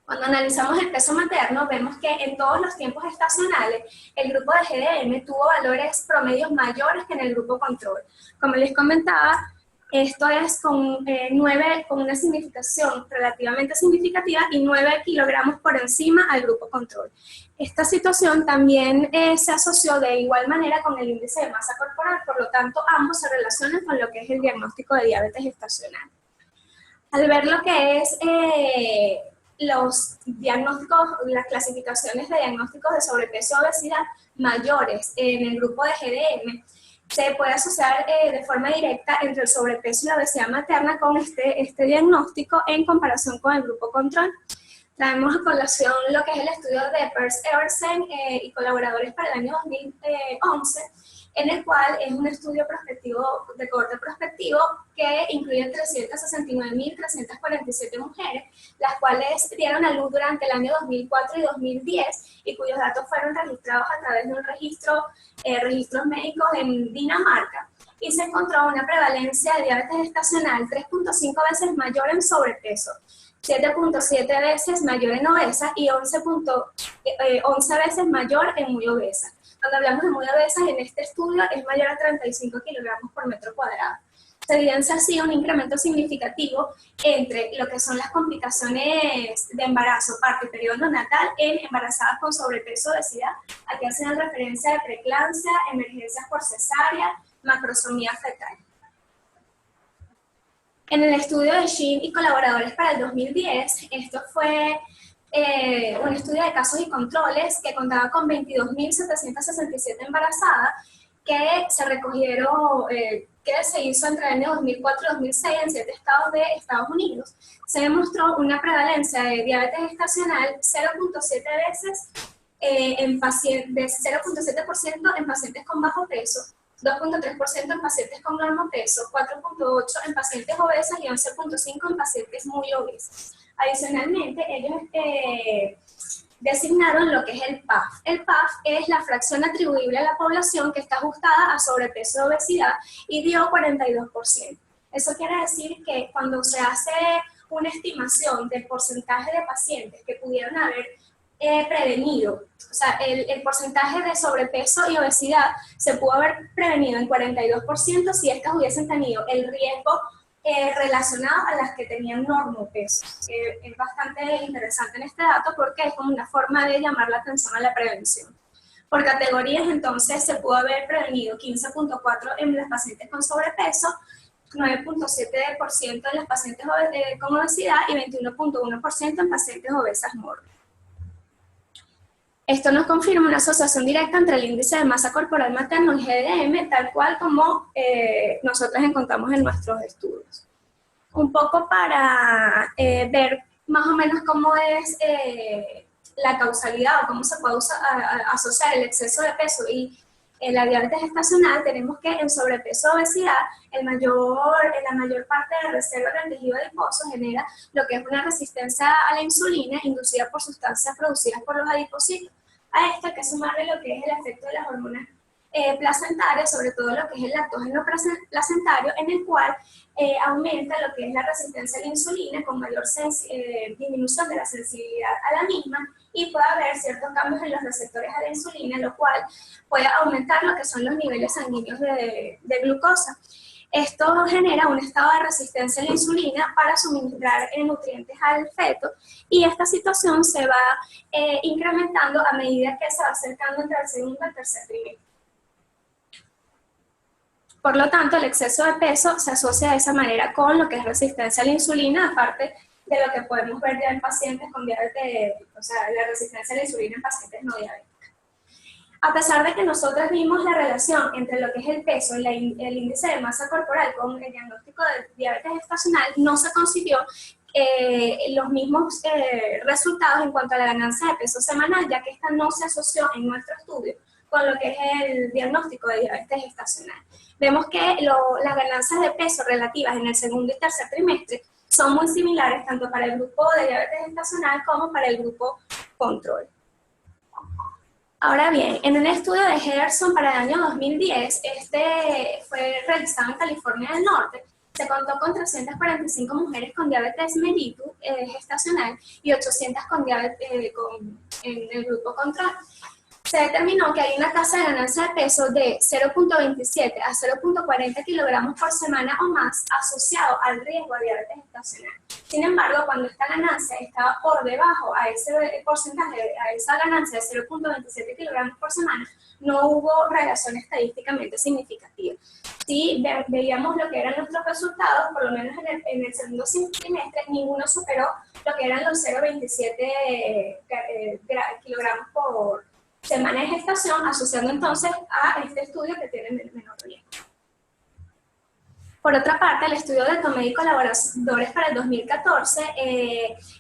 Cuando analizamos el peso materno, vemos que en todos los tiempos estacionales, el grupo de GDM tuvo valores promedios mayores que en el grupo control. Como les comentaba, esto es con una significación relativamente significativa y 9 kilogramos por encima al grupo control. Esta situación también se asoció de igual manera con el índice de masa corporal, por lo tanto ambos se relacionan con lo que es el diagnóstico de diabetes gestacional. Al ver lo que es los diagnósticos, las clasificaciones de diagnósticos de sobrepeso y obesidad mayores en el grupo de GDM, se puede asociar de forma directa entre el sobrepeso y la obesidad materna con este diagnóstico en comparación con el grupo control. Traemos a colación lo que es el estudio de Peirce-Eversen y colaboradores para el año 2011, en el cual es un estudio prospectivo, de cohorte prospectivo, que incluye 369.347 mujeres, las cuales dieron a luz durante el año 2004 y 2010, y cuyos datos fueron registrados a través de un registros médicos en Dinamarca, y se encontró una prevalencia de diabetes gestacional 3.5 veces mayor en sobrepeso, 7.7 veces mayor en obesa y 11 veces mayor en muy obesa. Cuando hablamos de muy obesas, en este estudio es mayor a 35 kilogramos por metro cuadrado. Se evidencia así un incremento significativo entre lo que son las complicaciones de embarazo, parto y periodo neonatal en embarazadas con sobrepeso o obesidad. Aquí hacen referencia de preeclampsia, emergencias por cesárea, macrosomía fetal. En el estudio de Shin y colaboradores para el 2010, esto fue un estudio de casos y controles que contaba con 22.767 embarazadas que se recogieron, que se hizo entre el año 2004 y 2006 en 7 estados de Estados Unidos. Se demostró una prevalencia de diabetes gestacional 0.7 veces de 0.7% en pacientes con bajo peso, 2.3% en pacientes con normopeso, 4.8% en pacientes obesas y 11.5% en pacientes muy obesos. Adicionalmente, ellos designaron lo que es el PAF. El PAF es la fracción atribuible a la población que está ajustada a sobrepeso y obesidad y dio 42%. Eso quiere decir que cuando se hace una estimación del porcentaje de pacientes que pudieron haber prevenido, o sea, el porcentaje de sobrepeso y obesidad se pudo haber prevenido en 42% si estas hubiesen tenido el riesgo relacionado a las que tenían normopeso. Es bastante interesante en este dato porque es como una forma de llamar la atención a la prevención. Por categorías, entonces, se pudo haber prevenido 15.4% en las pacientes con sobrepeso, 9.7% en las pacientes con obesidad y 21.1% en pacientes obesas mórbidas. Esto nos confirma una asociación directa entre el índice de masa corporal materno y GDM, tal cual como nosotros encontramos en nuestros estudios. Un poco para ver más o menos cómo es la causalidad o cómo se puede asociar el exceso de peso y la diabetes gestacional, tenemos que en sobrepeso o obesidad, la mayor parte de la reserva del tejido adiposo genera lo que es una resistencia a la insulina inducida por sustancias producidas por los adipocitos. A esto hay que sumarle lo que es el efecto de las hormonas placentarias, sobre todo lo que es el lactógeno placentario, en el cual aumenta lo que es la resistencia a la insulina con mayor disminución de la sensibilidad a la misma, y puede haber ciertos cambios en los receptores a la insulina, lo cual puede aumentar lo que son los niveles sanguíneos de glucosa. Esto genera un estado de resistencia a la insulina para suministrar nutrientes al feto, y esta situación se va incrementando a medida que se va acercando entre el segundo y el tercer trimestre. Por lo tanto, el exceso de peso se asocia de esa manera con lo que es resistencia a la insulina, aparte de lo que podemos ver ya en pacientes con diabetes, o sea, la resistencia a la insulina en pacientes no diabéticos. A pesar de que nosotros vimos la relación entre lo que es el peso y el índice de masa corporal con el diagnóstico de diabetes gestacional, no se consiguió los mismos resultados en cuanto a la ganancia de peso semanal, ya que esta no se asoció en nuestro estudio con lo que es el diagnóstico de diabetes gestacional. Vemos que las ganancias de peso relativas en el segundo y tercer trimestre son muy similares tanto para el grupo de diabetes gestacional como para el grupo control. Ahora bien, en un estudio de Henderson para el año 2010, este fue realizado en California del Norte, se contó con 345 mujeres con diabetes mellitus gestacional y 800 con diabetes en el grupo control. Se determinó que hay una tasa de ganancia de peso de 0.27 a 0.40 kilogramos por semana o más asociado al riesgo de diabetes gestacional. Sin embargo, cuando esta ganancia estaba por debajo a ese porcentaje, a esa ganancia de 0.27 kilogramos por semana, no hubo relación estadísticamente significativa. Si veíamos lo que eran nuestros resultados, por lo menos en el segundo trimestre, ninguno superó lo que eran los 0.27 kilogramos por semana de gestación, asociando entonces a este estudio que tiene menor riesgo. Por otra parte, el estudio de Tomé y colaboradores para el 2014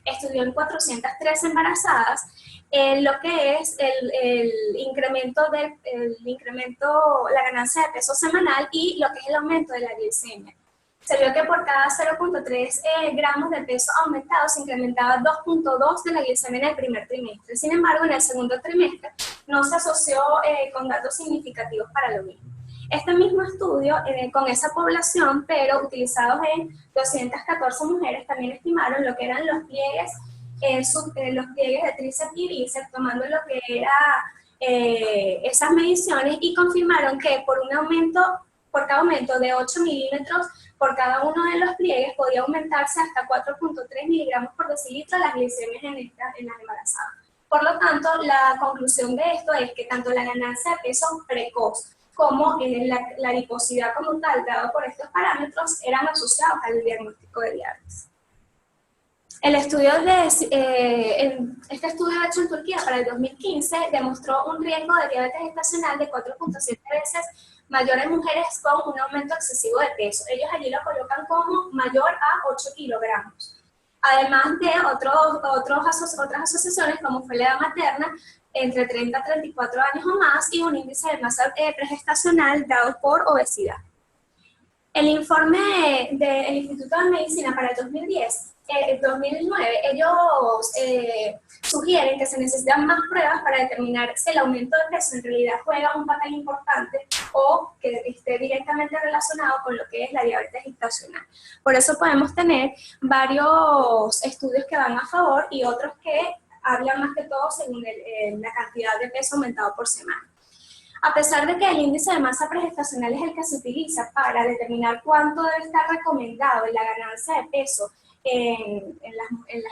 estudió en 413 embarazadas lo que es el incremento, la ganancia de peso semanal y lo que es el aumento de la glicemia. Se vio que por cada 0.3 gramos de peso aumentado se incrementaba 2.2 de la glicemia en el primer trimestre. Sin embargo, en el segundo trimestre no se asoció con datos significativos para lo mismo. Este mismo estudio con esa población, pero utilizados en 214 mujeres, también estimaron lo que eran los pliegues de tríceps y bíceps, tomando lo que era esas mediciones, y confirmaron que por cada aumento de 8 milímetros por cada uno de los pliegues podía aumentarse hasta 4.3 miligramos por decilitro las glicemias en las embarazadas. Por lo tanto, la conclusión de esto es que tanto la ganancia de peso precoz como la adiposidad como tal, dado por estos parámetros, eran asociados al diagnóstico de diabetes. Este estudio hecho en Turquía para el 2015 demostró un riesgo de diabetes gestacional de 4.7 veces mayor en mujeres con un aumento excesivo de peso. Ellos allí lo colocan como mayor a 8 kilogramos. Además de otras asociaciones como fue la edad materna, entre 30 a 34 años o más, y un índice de masa pregestacional dado por obesidad. El informe del Instituto de Medicina para el 2009, ellos sugieren que se necesitan más pruebas para determinar si el aumento de peso en realidad juega un papel importante o que esté directamente relacionado con lo que es la diabetes gestacional. Por eso podemos tener varios estudios que van a favor y otros que hablan más que todo según la cantidad de peso aumentado por semana. A pesar de que el índice de masa pregestacional es el que se utiliza para determinar cuánto debe estar recomendado en la ganancia de peso en las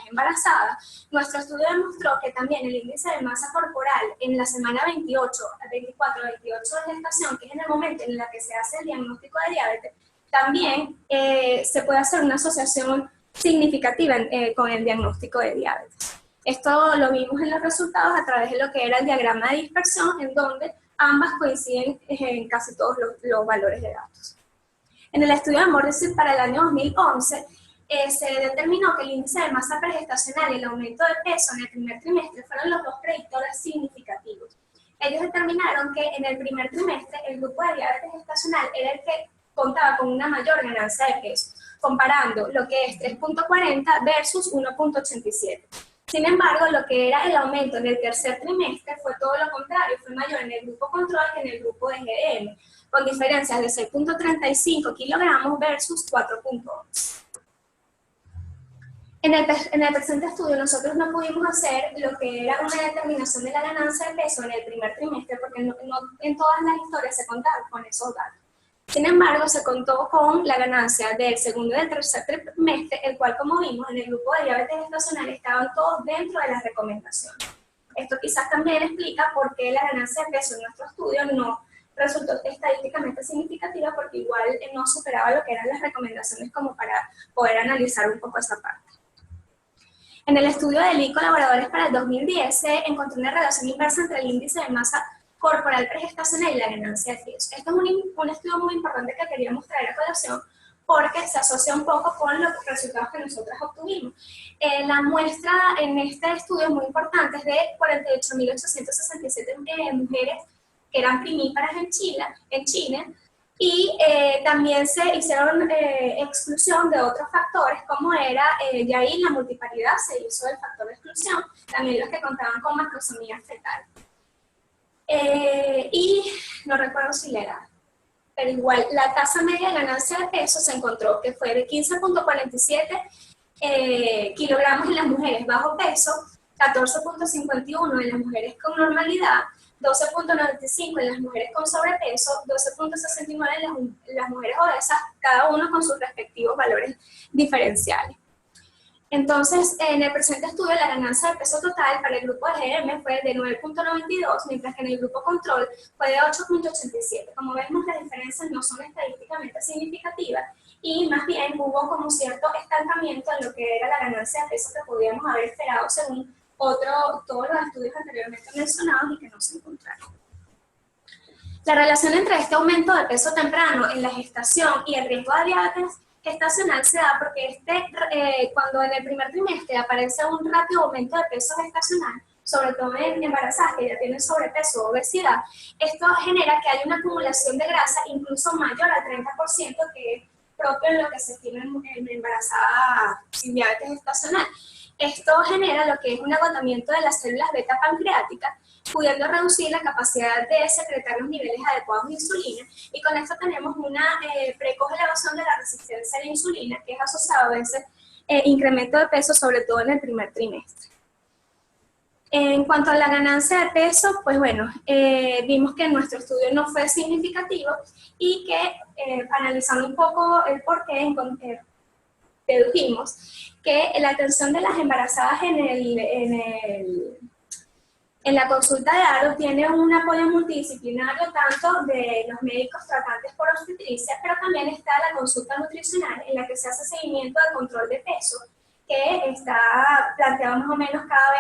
embarazadas, nuestro estudio demostró que también el índice de masa corporal en la semana 24, 28 de gestación, que es en el momento en el que se hace el diagnóstico de diabetes, también se puede hacer una asociación significativa con el diagnóstico de diabetes. Esto lo vimos en los resultados a través de lo que era el diagrama de dispersión, en donde ambas coinciden en casi todos los valores de datos. En el estudio de Mordecai para el año 2011, se determinó que el índice de masa pregestacional y el aumento de peso en el primer trimestre fueron los dos predictores significativos. Ellos determinaron que en el primer trimestre el grupo de diabetes gestacional era el que contaba con una mayor ganancia de peso, comparando lo que es 3.40 versus 1.87. Sin embargo, lo que era el aumento en el tercer trimestre fue todo lo contrario, fue mayor en el grupo control que en el grupo de GDM, con diferencias de 6.35 kilogramos versus 4.11. En el presente estudio nosotros no pudimos hacer lo que era una determinación de la ganancia de peso en el primer trimestre porque no en todas las historias se contaban con esos datos. Sin embargo, se contó con la ganancia del segundo y del tercer trimestre, el cual, como vimos, en el grupo de diabetes gestacional estaban todos dentro de las recomendaciones. Esto quizás también explica por qué la ganancia de peso en nuestro estudio no resultó estadísticamente significativa, porque igual no superaba lo que eran las recomendaciones como para poder analizar un poco esa parte. En el estudio de Lee y colaboradores para el 2010 se encontró una relación inversa entre el índice de masa corporal pregestacional y la ganancia de peso. Esto es un estudio muy importante que queríamos traer a colación porque se asocia un poco con los resultados que nosotras obtuvimos. La muestra en este estudio es muy importante, es de 48.867 mujeres que eran primíparas en Chile, y también se hicieron exclusión de otros factores, como era, ya ahí la multiparidad se hizo el factor de exclusión, también los que contaban con macrosomía fetal. Y no recuerdo si la edad, pero igual la tasa media de ganancia de peso se encontró que fue de 15.47 kilogramos en las mujeres bajo peso, 14.51 en las mujeres con normalidad, 12.95 en las mujeres con sobrepeso, 12.69 en las mujeres obesas, cada uno con sus respectivos valores diferenciales. Entonces, en el presente estudio, la ganancia de peso total para el grupo de GM fue de 9.92, mientras que en el grupo control fue de 8.87. Como vemos, las diferencias no son estadísticamente significativas y más bien hubo como cierto estancamiento en lo que era la ganancia de peso que podíamos haber esperado según todos los estudios anteriormente mencionados y que no se encontraron. La relación entre este aumento de peso temprano en la gestación y el riesgo de diabetes gestacional se da porque cuando en el primer trimestre aparece un rápido aumento de peso gestacional, sobre todo en embarazadas que ya tienen sobrepeso o obesidad, esto genera que haya una acumulación de grasa incluso mayor al 30%, que es propio en lo que se estima en embarazadas sin diabetes gestacional. Esto genera lo que es un agotamiento de las células beta pancreáticas, pudiendo reducir la capacidad de secretar los niveles adecuados de insulina, y con esto tenemos una precoz elevación de la resistencia a la insulina, que es asociado a ese incremento de peso, sobre todo en el primer trimestre. En cuanto a la ganancia de peso, pues bueno, vimos que nuestro estudio no fue significativo y que analizando un poco el porqué, dedujimos que la atención de las embarazadas en la consulta de ARO tiene un apoyo multidisciplinario tanto de los médicos tratantes por obstetricia, pero también está la consulta nutricional en la que se hace seguimiento del control de peso, que está planteado más o menos cada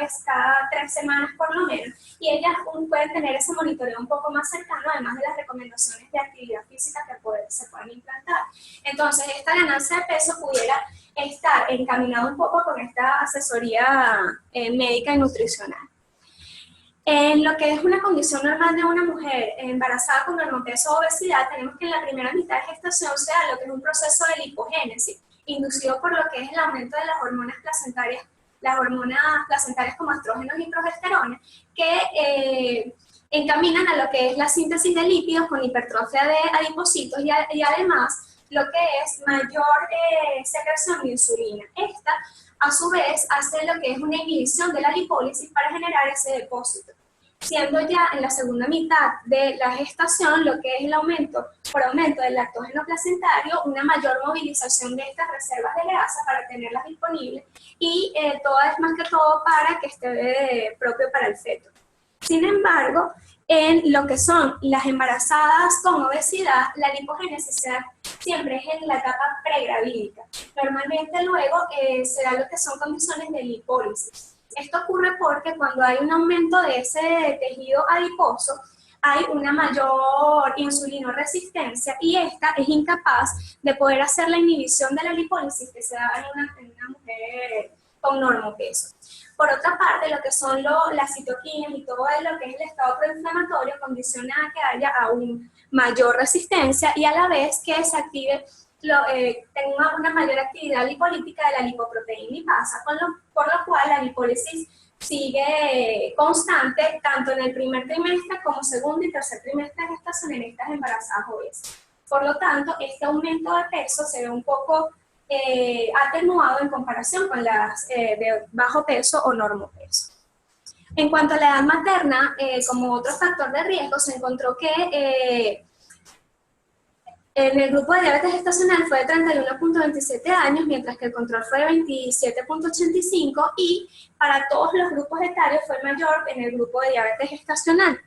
3 semanas por lo menos, y ellas pueden tener ese monitoreo un poco más cercano, además de las recomendaciones de actividad física que se pueden implantar. Entonces, esta ganancia de peso pudiera estar encaminada un poco con esta asesoría médica y nutricional. En lo que es una condición normal de una mujer embarazada con normopeso o obesidad, tenemos que en la primera mitad de gestación se da lo que es un proceso de lipogénesis, inducido por lo que es el aumento de las hormonas placentarias como estrógenos y progesterona, que encaminan a lo que es la síntesis de lípidos con hipertrofia de adipocitos y además lo que es mayor secreción de insulina. Esta, a su vez, hace lo que es una inhibición de la lipólisis para generar ese depósito, siendo ya en la segunda mitad de la gestación lo que es el aumento del lactógeno placentario, una mayor movilización de estas reservas de grasa para tenerlas disponibles y todo es más que todo para que esté propio para el feto. Sin embargo, en lo que son las embarazadas con obesidad, la lipogénesis se da siempre es en la etapa pregravídica. Normalmente luego se da lo que son condiciones de lipólisis. Esto ocurre porque cuando hay un aumento de ese tejido adiposo, hay una mayor insulinoresistencia y esta es incapaz de poder hacer la inhibición de la lipólisis que se da en una mujer con normopeso. Por otra parte, lo que son las citoquinas y todo lo que es el estado proinflamatorio condiciona a que haya aún mayor resistencia y a la vez que se active, tenga una mayor actividad lipolítica de la lipoproteína lipasa, por lo cual la lipólisis sigue constante tanto en el primer trimestre como segundo y tercer trimestre de gestación en estas embarazadas obesas. Por lo tanto, este aumento de peso se ve un poco atenuado en comparación con las de bajo peso o normopeso. En cuanto a la edad materna, como otro factor de riesgo, se encontró que en el grupo de diabetes gestacional fue de 31.27 años, mientras que el control fue de 27.85 y para todos los grupos etarios fue mayor en el grupo de diabetes gestacional,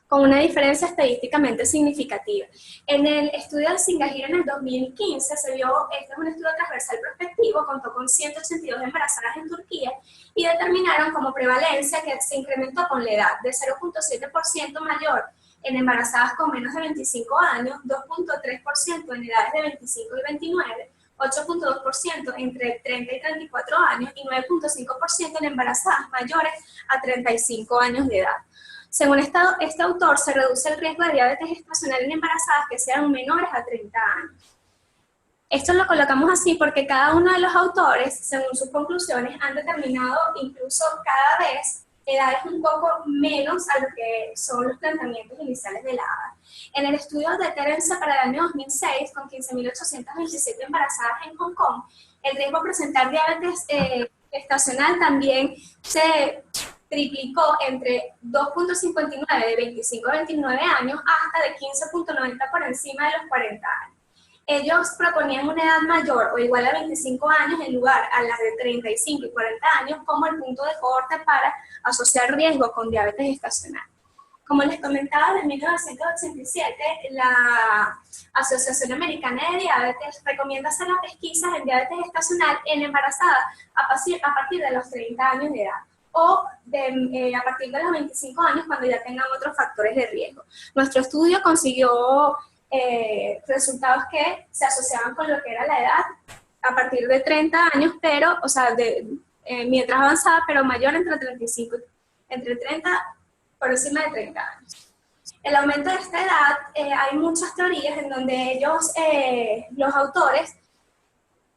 con una diferencia estadísticamente significativa. En el estudio de Singahir en el 2015 se vio, este es un estudio transversal prospectivo, contó con 182 embarazadas en Turquía y determinaron como prevalencia que se incrementó con la edad de 0.7% mayor en embarazadas con menos de 25 años, 2.3% en edades de 25 y 29, 8.2% entre 30 y 34 años y 9.5% en embarazadas mayores a 35 años de edad. Según este autor, se reduce el riesgo de diabetes gestacional en embarazadas que sean menores a 30 años. Esto lo colocamos así porque cada uno de los autores, según sus conclusiones, han determinado incluso cada vez edades un poco menos a lo que son los planteamientos iniciales de la ADA. En el estudio de Terence para el año 2006, con 15.827 embarazadas en Hong Kong, el riesgo de presentar diabetes gestacional también se triplicó entre 2.59 de 25 a 29 años hasta de 15.90 por encima de los 40 años. Ellos proponían una edad mayor o igual a 25 años en lugar a las de 35 y 40 años como el punto de cohorte para asociar riesgo con diabetes gestacional. Como les comentaba, en 1987, la Asociación Americana de Diabetes recomienda hacer las pesquisas en diabetes gestacional en embarazadas a partir de los 30 años de edad o a partir de los 25 años cuando ya tengan otros factores de riesgo. Nuestro estudio consiguió resultados que se asociaban con lo que era la edad a partir de 30 años, pero, o sea, mientras avanzaba, pero mayor entre 30 por encima de 30 años. El aumento de esta edad, hay muchas teorías en donde ellos, los autores,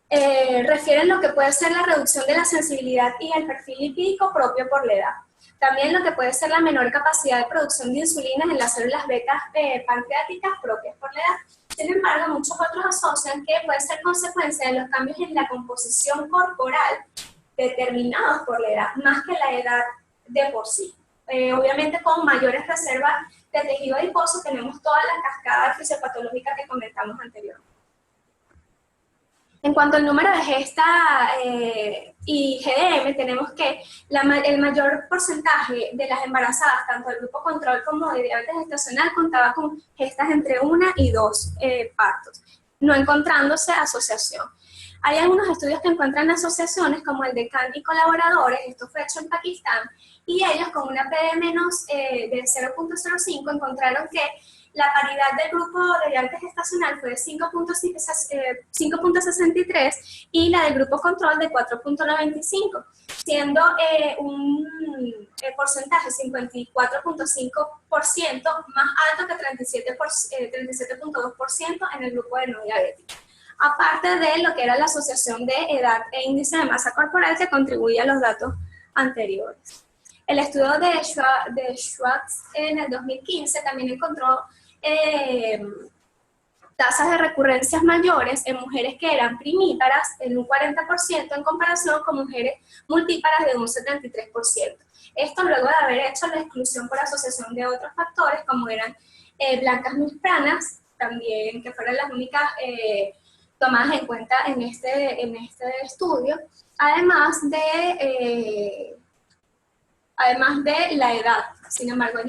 refieren lo que puede ser la reducción de la sensibilidad y el perfil lipídico propio por la edad. También lo que puede ser la menor capacidad de producción de insulina en las células betas pancreáticas propias por la edad. Sin embargo, muchos otros asocian que puede ser consecuencia de los cambios en la composición corporal determinados por la edad, más que la edad de por sí. Obviamente con mayores reservas de tejido adiposo tenemos toda la cascada fisiopatológica que comentamos anteriormente. En cuanto al número de gesta y GDM, tenemos que el mayor porcentaje de las embarazadas, tanto del grupo control como de diabetes gestacional, contaba con gestas entre 1 y 2 partos, no encontrándose asociación. Hay algunos estudios que encuentran asociaciones, como el de Khan y colaboradores, esto fue hecho en Pakistán, y ellos con una P de menos de 0.05 encontraron que la paridad del grupo de diabetes gestacional fue de 5.63 y la del grupo control de 4.95, siendo un porcentaje 54.5% más alto que 37.2% en el grupo de no diabéticos. Aparte de lo que era la asociación de edad e índice de masa corporal que contribuye a los datos anteriores. El estudio de Schwartz en el 2015 también encontró tasas de recurrencias mayores en mujeres que eran primíparas en un 40% en comparación con mujeres multíparas de un 73%. Esto luego de haber hecho la exclusión por asociación de otros factores como eran blancas mispranas, también que fueron las únicas tomadas en cuenta en este estudio, además de la edad. Sin embargo,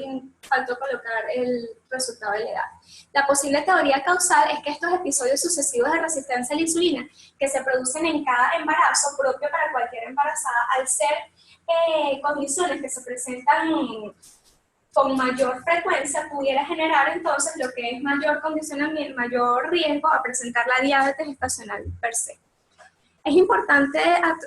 faltó colocar el resultado de la edad. La posible teoría causal es que estos episodios sucesivos de resistencia a la insulina que se producen en cada embarazo, propio para cualquier embarazada, al ser condiciones que se presentan con mayor frecuencia pudiera generar entonces lo que es mayor condicionamiento, mayor riesgo a presentar la diabetes gestacional per se. Es importante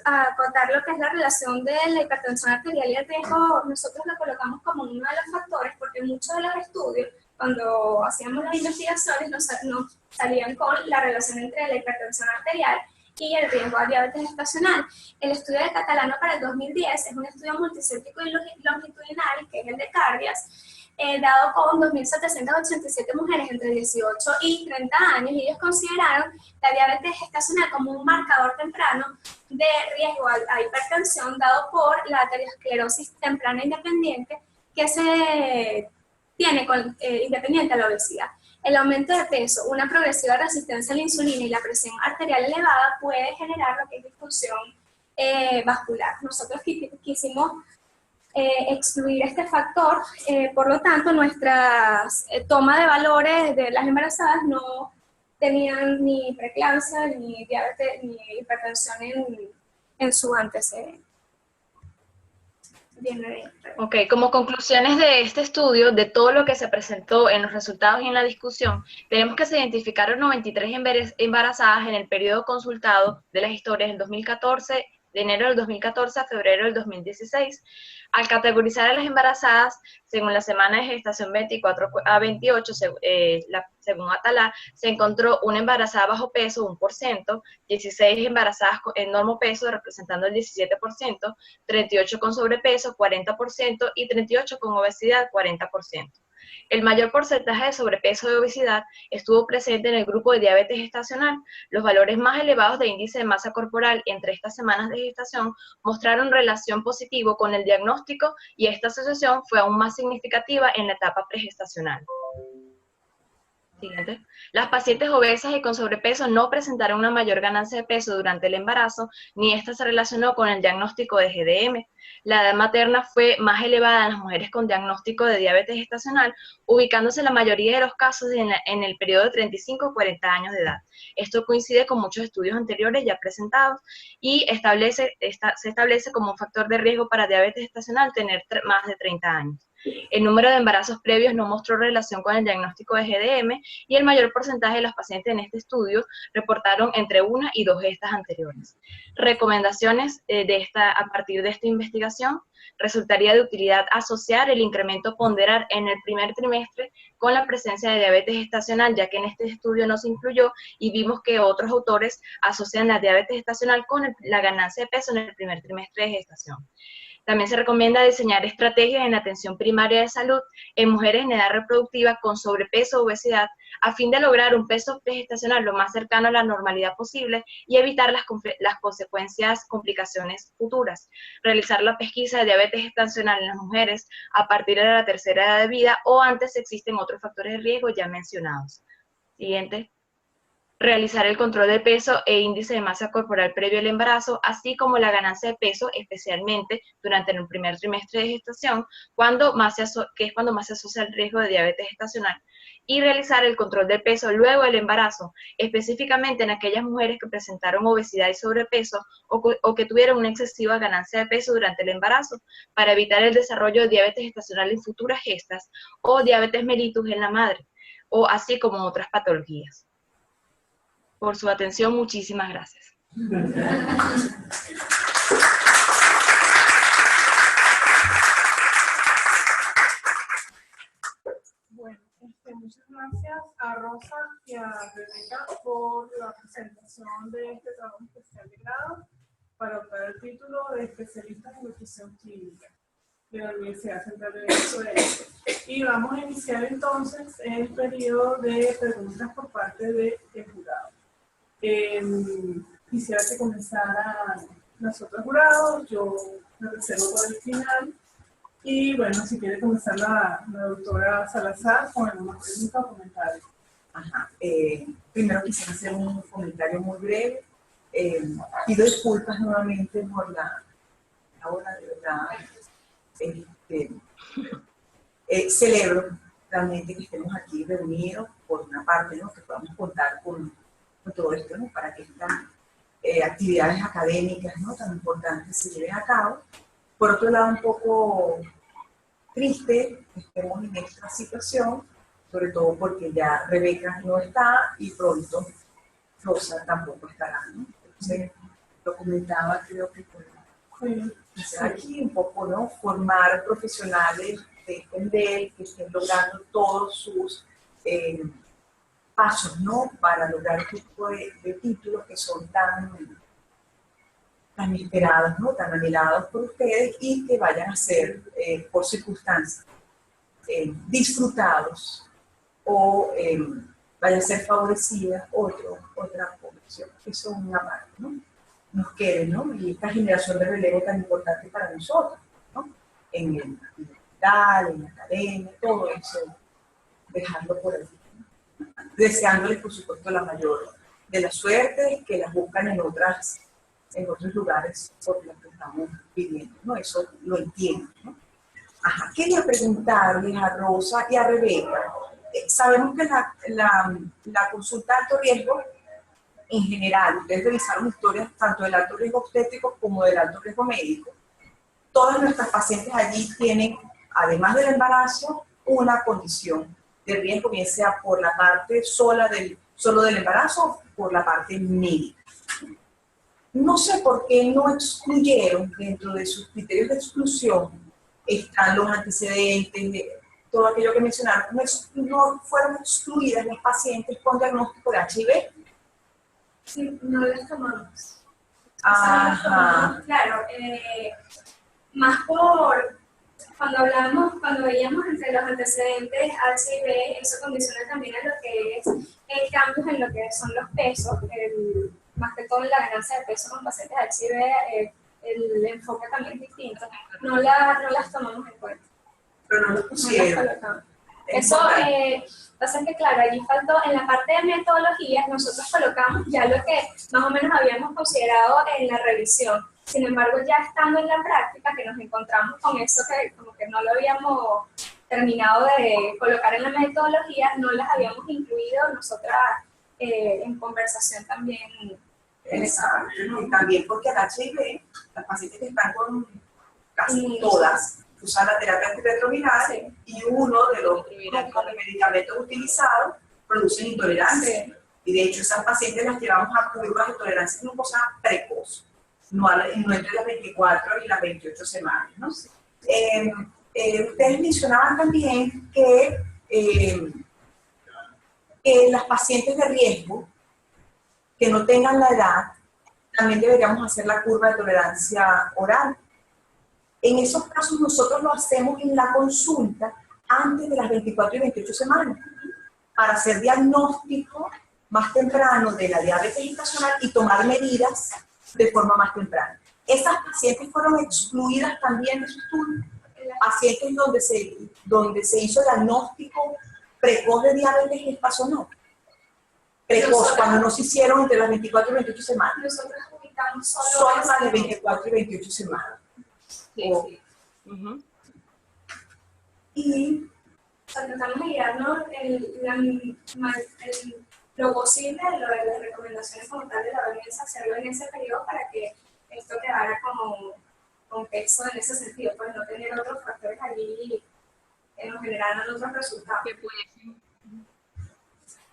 acotar lo que es la relación de la hipertensión arterial y el riesgo. Nosotros lo colocamos como uno de los factores porque muchos de los estudios, cuando hacíamos las investigaciones, nos salían con la relación entre la hipertensión arterial y el riesgo a diabetes gestacional. El estudio de Catalano para el 2010 es un estudio multicéntrico y longitudinal, que es el de Cardias, dado con 2.787 mujeres entre 18 y 30 años, y ellos consideraron la diabetes gestacional como un marcador temprano de riesgo a hipertensión dado por la aterosclerosis temprana independiente que se tiene independiente a la obesidad. El aumento de peso, una progresiva resistencia a la insulina y la presión arterial elevada puede generar lo que es disfunción vascular. Nosotros quisimos excluir este factor, por lo tanto nuestra toma de valores de las embarazadas no tenían ni preeclampsia, ni diabetes, ni hipertensión en su antecedente. Ok, como conclusiones de este estudio, de todo lo que se presentó en los resultados y en la discusión, tenemos que se identificaron 93 embarazadas en el periodo consultado de las historias del 2014, de enero del 2014 a febrero del 2016. Al categorizar a las embarazadas según la semana de gestación 24 a 28, según Atalá, se encontró una embarazada bajo peso, 1%, 16 embarazadas en normopeso, representando el 17%, 38 con sobrepeso, 40%, y 38 con obesidad, 40%. El mayor porcentaje de sobrepeso y obesidad estuvo presente en el grupo de diabetes gestacional. Los valores más elevados de índice de masa corporal entre estas semanas de gestación mostraron relación positiva con el diagnóstico, y esta asociación fue aún más significativa en la etapa pregestacional. Siguiente. Las pacientes obesas y con sobrepeso no presentaron una mayor ganancia de peso durante el embarazo, ni esta se relacionó con el diagnóstico de GDM. La edad materna fue más elevada en las mujeres con diagnóstico de diabetes gestacional, ubicándose la mayoría de los casos en el periodo de 35 a 40 años de edad. Esto coincide con muchos estudios anteriores ya presentados y se establece como un factor de riesgo para diabetes gestacional tener más de 30 años. El número de embarazos previos no mostró relación con el diagnóstico de GDM, y el mayor porcentaje de los pacientes en este estudio reportaron entre 1 y 2 gestas anteriores. Recomendaciones a partir de esta investigación: resultaría de utilidad asociar el incremento ponderal en el primer trimestre con la presencia de diabetes gestacional, ya que en este estudio no se incluyó y vimos que otros autores asocian la diabetes gestacional con la ganancia de peso en el primer trimestre de gestación. También se recomienda diseñar estrategias en atención primaria de salud en mujeres en edad reproductiva con sobrepeso o obesidad, a fin de lograr un peso pregestacional lo más cercano a la normalidad posible y evitar las complicaciones futuras. Realizar la pesquisa de diabetes gestacional en las mujeres a partir de la tercera edad de vida o antes si existen otros factores de riesgo ya mencionados. Siguiente. Realizar el control de peso e índice de masa corporal previo al embarazo, así como la ganancia de peso, especialmente durante el primer trimestre de gestación, que es cuando más se asocia el riesgo de diabetes gestacional, y realizar el control de peso luego del embarazo, específicamente en aquellas mujeres que presentaron obesidad y sobrepeso o que tuvieron una excesiva ganancia de peso durante el embarazo, para evitar el desarrollo de diabetes gestacional en futuras gestas o diabetes mellitus en la madre, o así como otras patologías. Por su atención, muchísimas gracias. Bueno, muchas gracias a Rosa y a Rebeca por la presentación de este trabajo especial de grado para obtener el título de especialistas en nutrición clínica de la Universidad Central de Venezuela. Y vamos a iniciar entonces el periodo de preguntas por parte del jurado. Quisiera que comenzara nosotros jurados, yo me reservo por el final. Y bueno, si quiere comenzar la doctora Salazar con alguna pregunta o comentario. Ajá. Primero quisiera hacer un comentario muy breve. Pido disculpas nuevamente por la hora, de verdad. Celebro realmente que estemos aquí reunidos, por una parte, ¿no? Que podamos contar con todo esto, ¿no? Para que estas actividades académicas, ¿no? Tan importantes se lleven a cabo. Por otro lado, un poco triste que estemos en esta situación, sobre todo porque ya Rebeca no está y pronto Rosa tampoco estará, ¿no? Entonces, lo comentaba, creo que aquí un poco, ¿no? Formar profesionales de este nivel que estén logrando todos sus pasos, ¿no? Para lograr este tipo de títulos que son tan esperados, ¿no? Tan anhelados por ustedes y que vayan a ser, por circunstancias, disfrutados o vayan a ser favorecidas otra población. Eso es una parte, ¿no? Nos quede, ¿no? Y esta generación de relevo tan importante para nosotros, ¿no? En el hospital, en la academia, todo eso, dejarlo por ahí. Deseándoles, por supuesto, la mayor de las suertes, que las buscan en otros lugares por los que estamos viviendo, ¿no? Eso lo entiendo, ¿no? Ajá. Quería preguntarles a Rosa y a Rebeca. Sabemos que la consulta de alto riesgo, en general, ustedes revisaron historias tanto del alto riesgo obstétrico como del alto riesgo médico. Todas nuestras pacientes allí tienen, además del embarazo, una condición de riesgo, bien sea por la parte solo del embarazo o por la parte médica. No sé por qué no excluyeron dentro de sus criterios de exclusión, están los antecedentes, todo aquello que mencionaron, no fueron excluidas las pacientes con diagnóstico de HIV. Sí, no las tomamos. Ajá. Claro, más por cuando veíamos entre los antecedentes HIV, eso condiciona también a lo que es el cambio en lo que son los pesos, más que todo en la ganancia de peso con pacientes HIV, el enfoque también es distinto. No las tomamos en cuenta. Pero no lo pusieron. Eso pasa que, claro, allí faltó, en la parte de metodologías, nosotros colocamos ya lo que más o menos habíamos considerado en la revisión. Sin embargo, ya estando en la práctica, que nos encontramos con eso que como que no lo habíamos terminado de colocar en la metodología, no las habíamos incluido nosotras en conversación también. Exacto, y también porque el HIV, las pacientes que están con casi todas, usan la terapia antirretroviral, sí, y uno de los grupos de medicamentos utilizados producen intolerancia. Sí. Y de hecho esas pacientes las llevamos a curvas de tolerancia glucosa precoz, no entre las 24 y las 28 semanas, ¿no? Sí. Ustedes mencionaban también que las pacientes de riesgo que no tengan la edad, también deberíamos hacer la curva de tolerancia oral. En esos casos nosotros lo hacemos en la consulta antes de las 24 y 28 semanas para hacer diagnóstico más temprano de la diabetes gestacional y tomar medidas de forma más temprana. Esas pacientes fueron excluidas también de su estudio. Pacientes donde se hizo diagnóstico precoz de diabetes gestacional. Precoz, cuando no se hicieron entre las 24 y 28 semanas. Nosotros ubicamos solo las de 24 y 28 semanas. Sí, sí. Y tratamos de guiarnos lo posible de las recomendaciones como tal de la OMS, hacerlo en ese periodo para que esto quedara como con peso en ese sentido, pues no tener otros factores allí que nos generaran otros resultados.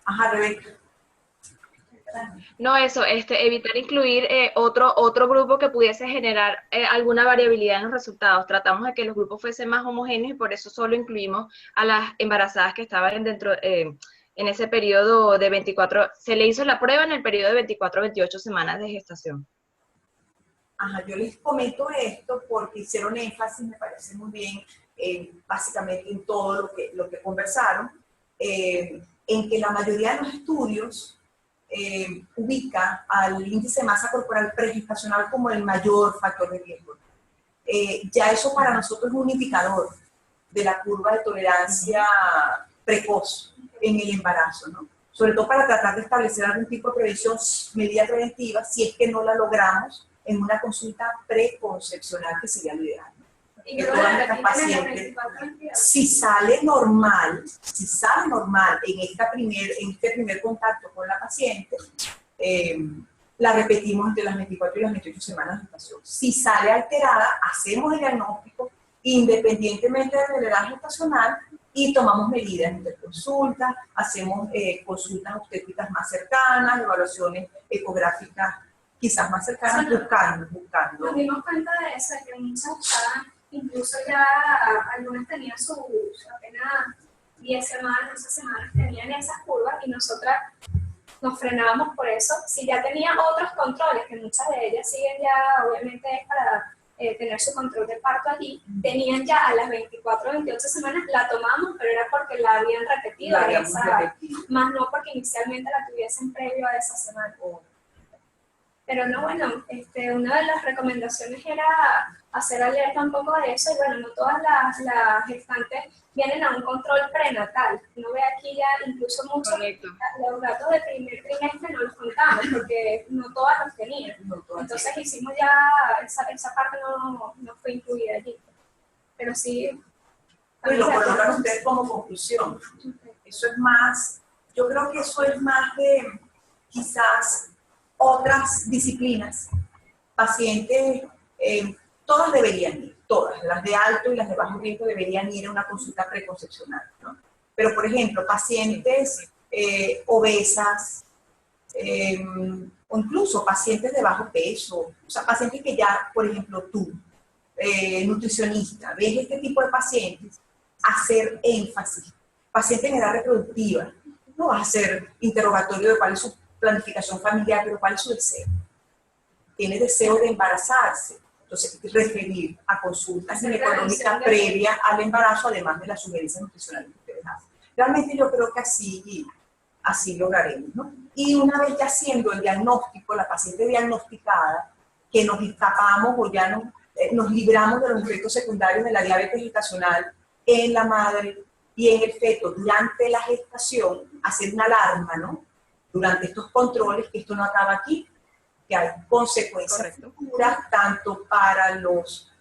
Ajá, Rebeca. No, eso, evitar incluir otro grupo que pudiese generar alguna variabilidad en los resultados. Tratamos de que los grupos fuesen más homogéneos y por eso solo incluimos a las embarazadas que estaban dentro, en ese periodo de 24, se le hizo la prueba en el periodo de 24 a 28 semanas de gestación. Ajá, yo les comento esto porque hicieron énfasis, me parece muy bien, básicamente en todo lo que conversaron, en que la mayoría de los estudios ubica al índice de masa corporal pregestacional como el mayor factor de riesgo. Ya eso para nosotros es un indicador de la curva de tolerancia precoz en el embarazo, ¿no? Sobre todo para tratar de establecer algún tipo de prevención, medida preventiva, si es que no la logramos en una consulta preconcepcional, que sería lo ideal. Y que todas nuestras pacientes, si sale normal en este primer contacto con la paciente, la repetimos entre las 24 y las 28 semanas de gestación. Si sale alterada, hacemos el diagnóstico independientemente del edad gestacional y tomamos medidas de consulta, hacemos consultas obstétricas más cercanas, evaluaciones ecográficas quizás más cercanas, buscando. Nos dimos cuenta de eso, de que muchas estaban, incluso ya algunas tenían sus apenas 10 semanas, 12 semanas, tenían esas curvas y nosotras nos frenábamos por eso. Si ya tenían otros controles, que muchas de ellas siguen ya, obviamente es para tener su control de parto allí, tenían ya a las 24 o 28 semanas, la tomamos, pero era porque la habían repetido, más no porque inicialmente la tuviesen previo a esa semana. Pero no, bueno, una de las recomendaciones era hacer alerta un poco de eso, y bueno, no todas las gestantes vienen a un control prenatal. Uno ve aquí ya incluso muchos los datos de primer trimestre no los contamos porque no todas los tenían. Entonces hicimos ya, esa parte no fue incluida allí. Pero sí. Pues lo colocan ustedes como conclusión. Eso es más, yo creo que eso es más de quizás otras disciplinas. Pacientes, todas deberían ir, todas, las de alto y las de bajo riesgo deberían ir a una consulta preconcepcional, ¿no? Pero, por ejemplo, pacientes obesas, o incluso pacientes de bajo peso, o sea, pacientes que ya, por ejemplo, tú, nutricionista, ves este tipo de pacientes, hacer énfasis. Paciente en edad reproductiva, no vas a hacer interrogatorio de cuál es su planificación familiar, pero cuál es su deseo. Tiene deseo de embarazarse, entonces referir a consultas ginecológicas previas al embarazo, además de las sugerencias nutricionales que ustedes hacen. Realmente yo creo que así lograremos, ¿no? Y una vez ya haciendo el diagnóstico, la paciente diagnosticada, que nos escapamos o ya nos libramos de los efectos secundarios de la diabetes gestacional en la madre y en el feto durante la gestación, hacer una alarma, ¿no? Durante estos controles, que esto no acaba aquí, que hay consecuencias futuras tanto para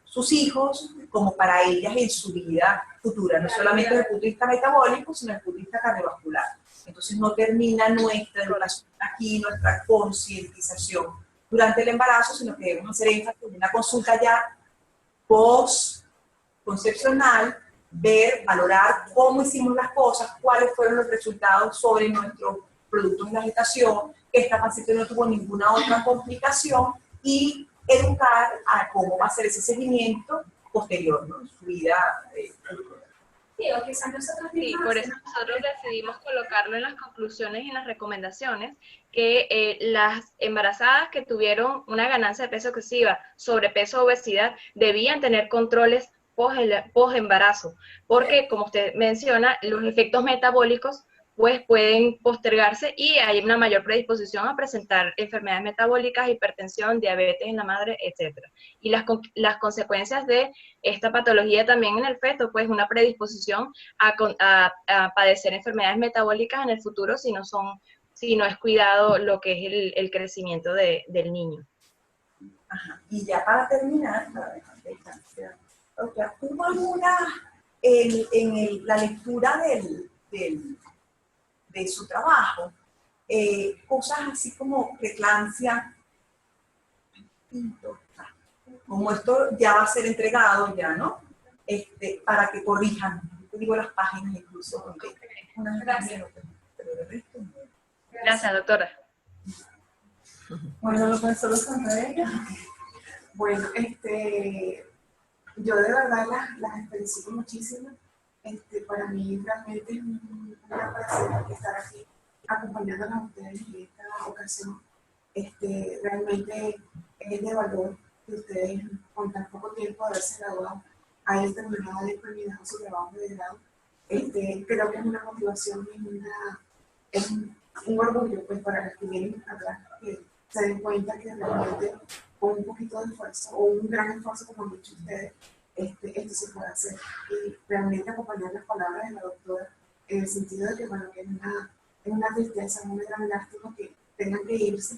sus hijos como para ellas en su vida futura, no solamente desde el punto de vista metabólico, sino desde el punto de vista cardiovascular. Entonces no termina nuestra educación aquí, nuestra concientización durante el embarazo, sino que debemos hacer énfasis en una consulta ya post-concepcional, ver, valorar cómo hicimos las cosas, cuáles fueron los resultados sobre nuestros productos de la gestación, que esta paciente no tuvo ninguna otra complicación, y educar a cómo va a ser ese seguimiento posterior, ¿no? Su vida. Sí, o quizás nosotros mismos. Sí, por eso nosotros decidimos colocarlo en las conclusiones y en las recomendaciones, que las embarazadas que tuvieron una ganancia de peso excesiva, sobrepeso o obesidad, debían tener controles post-embarazo, porque como usted menciona, los efectos metabólicos pues pueden postergarse y hay una mayor predisposición a presentar enfermedades metabólicas, hipertensión, diabetes en la madre, etc. Y las consecuencias de esta patología también en el feto, pues una predisposición a padecer enfermedades metabólicas en el futuro si no es cuidado lo que es el crecimiento del niño. Ajá. Y ya para terminar, ¿hubo alguna en la lectura de su trabajo, cosas así como preeclampsia, como esto ya va a ser entregado ya, ¿no? Para que corrijan, te digo las páginas incluso. Gracias. Pero de resto no. Gracias, doctora. Bueno, lo pensó los ella. Bueno, yo de verdad las felicito muchísimo. Para mí realmente es un gran placer estar aquí acompañándonos a ustedes en esta ocasión. Realmente es de valor que ustedes, con tan poco tiempo de haberse graduado, hayan terminado de terminar su trabajo de grado. Creo que es una motivación y es un orgullo, pues, para los que vienen atrás, que se den cuenta que realmente con un poquito de esfuerzo o un gran esfuerzo, como han dicho ustedes, esto se puede hacer. Y realmente acompañar las palabras de la doctora en el sentido de que, bueno, que es una tristeza, una gran lástima que tengan que irse,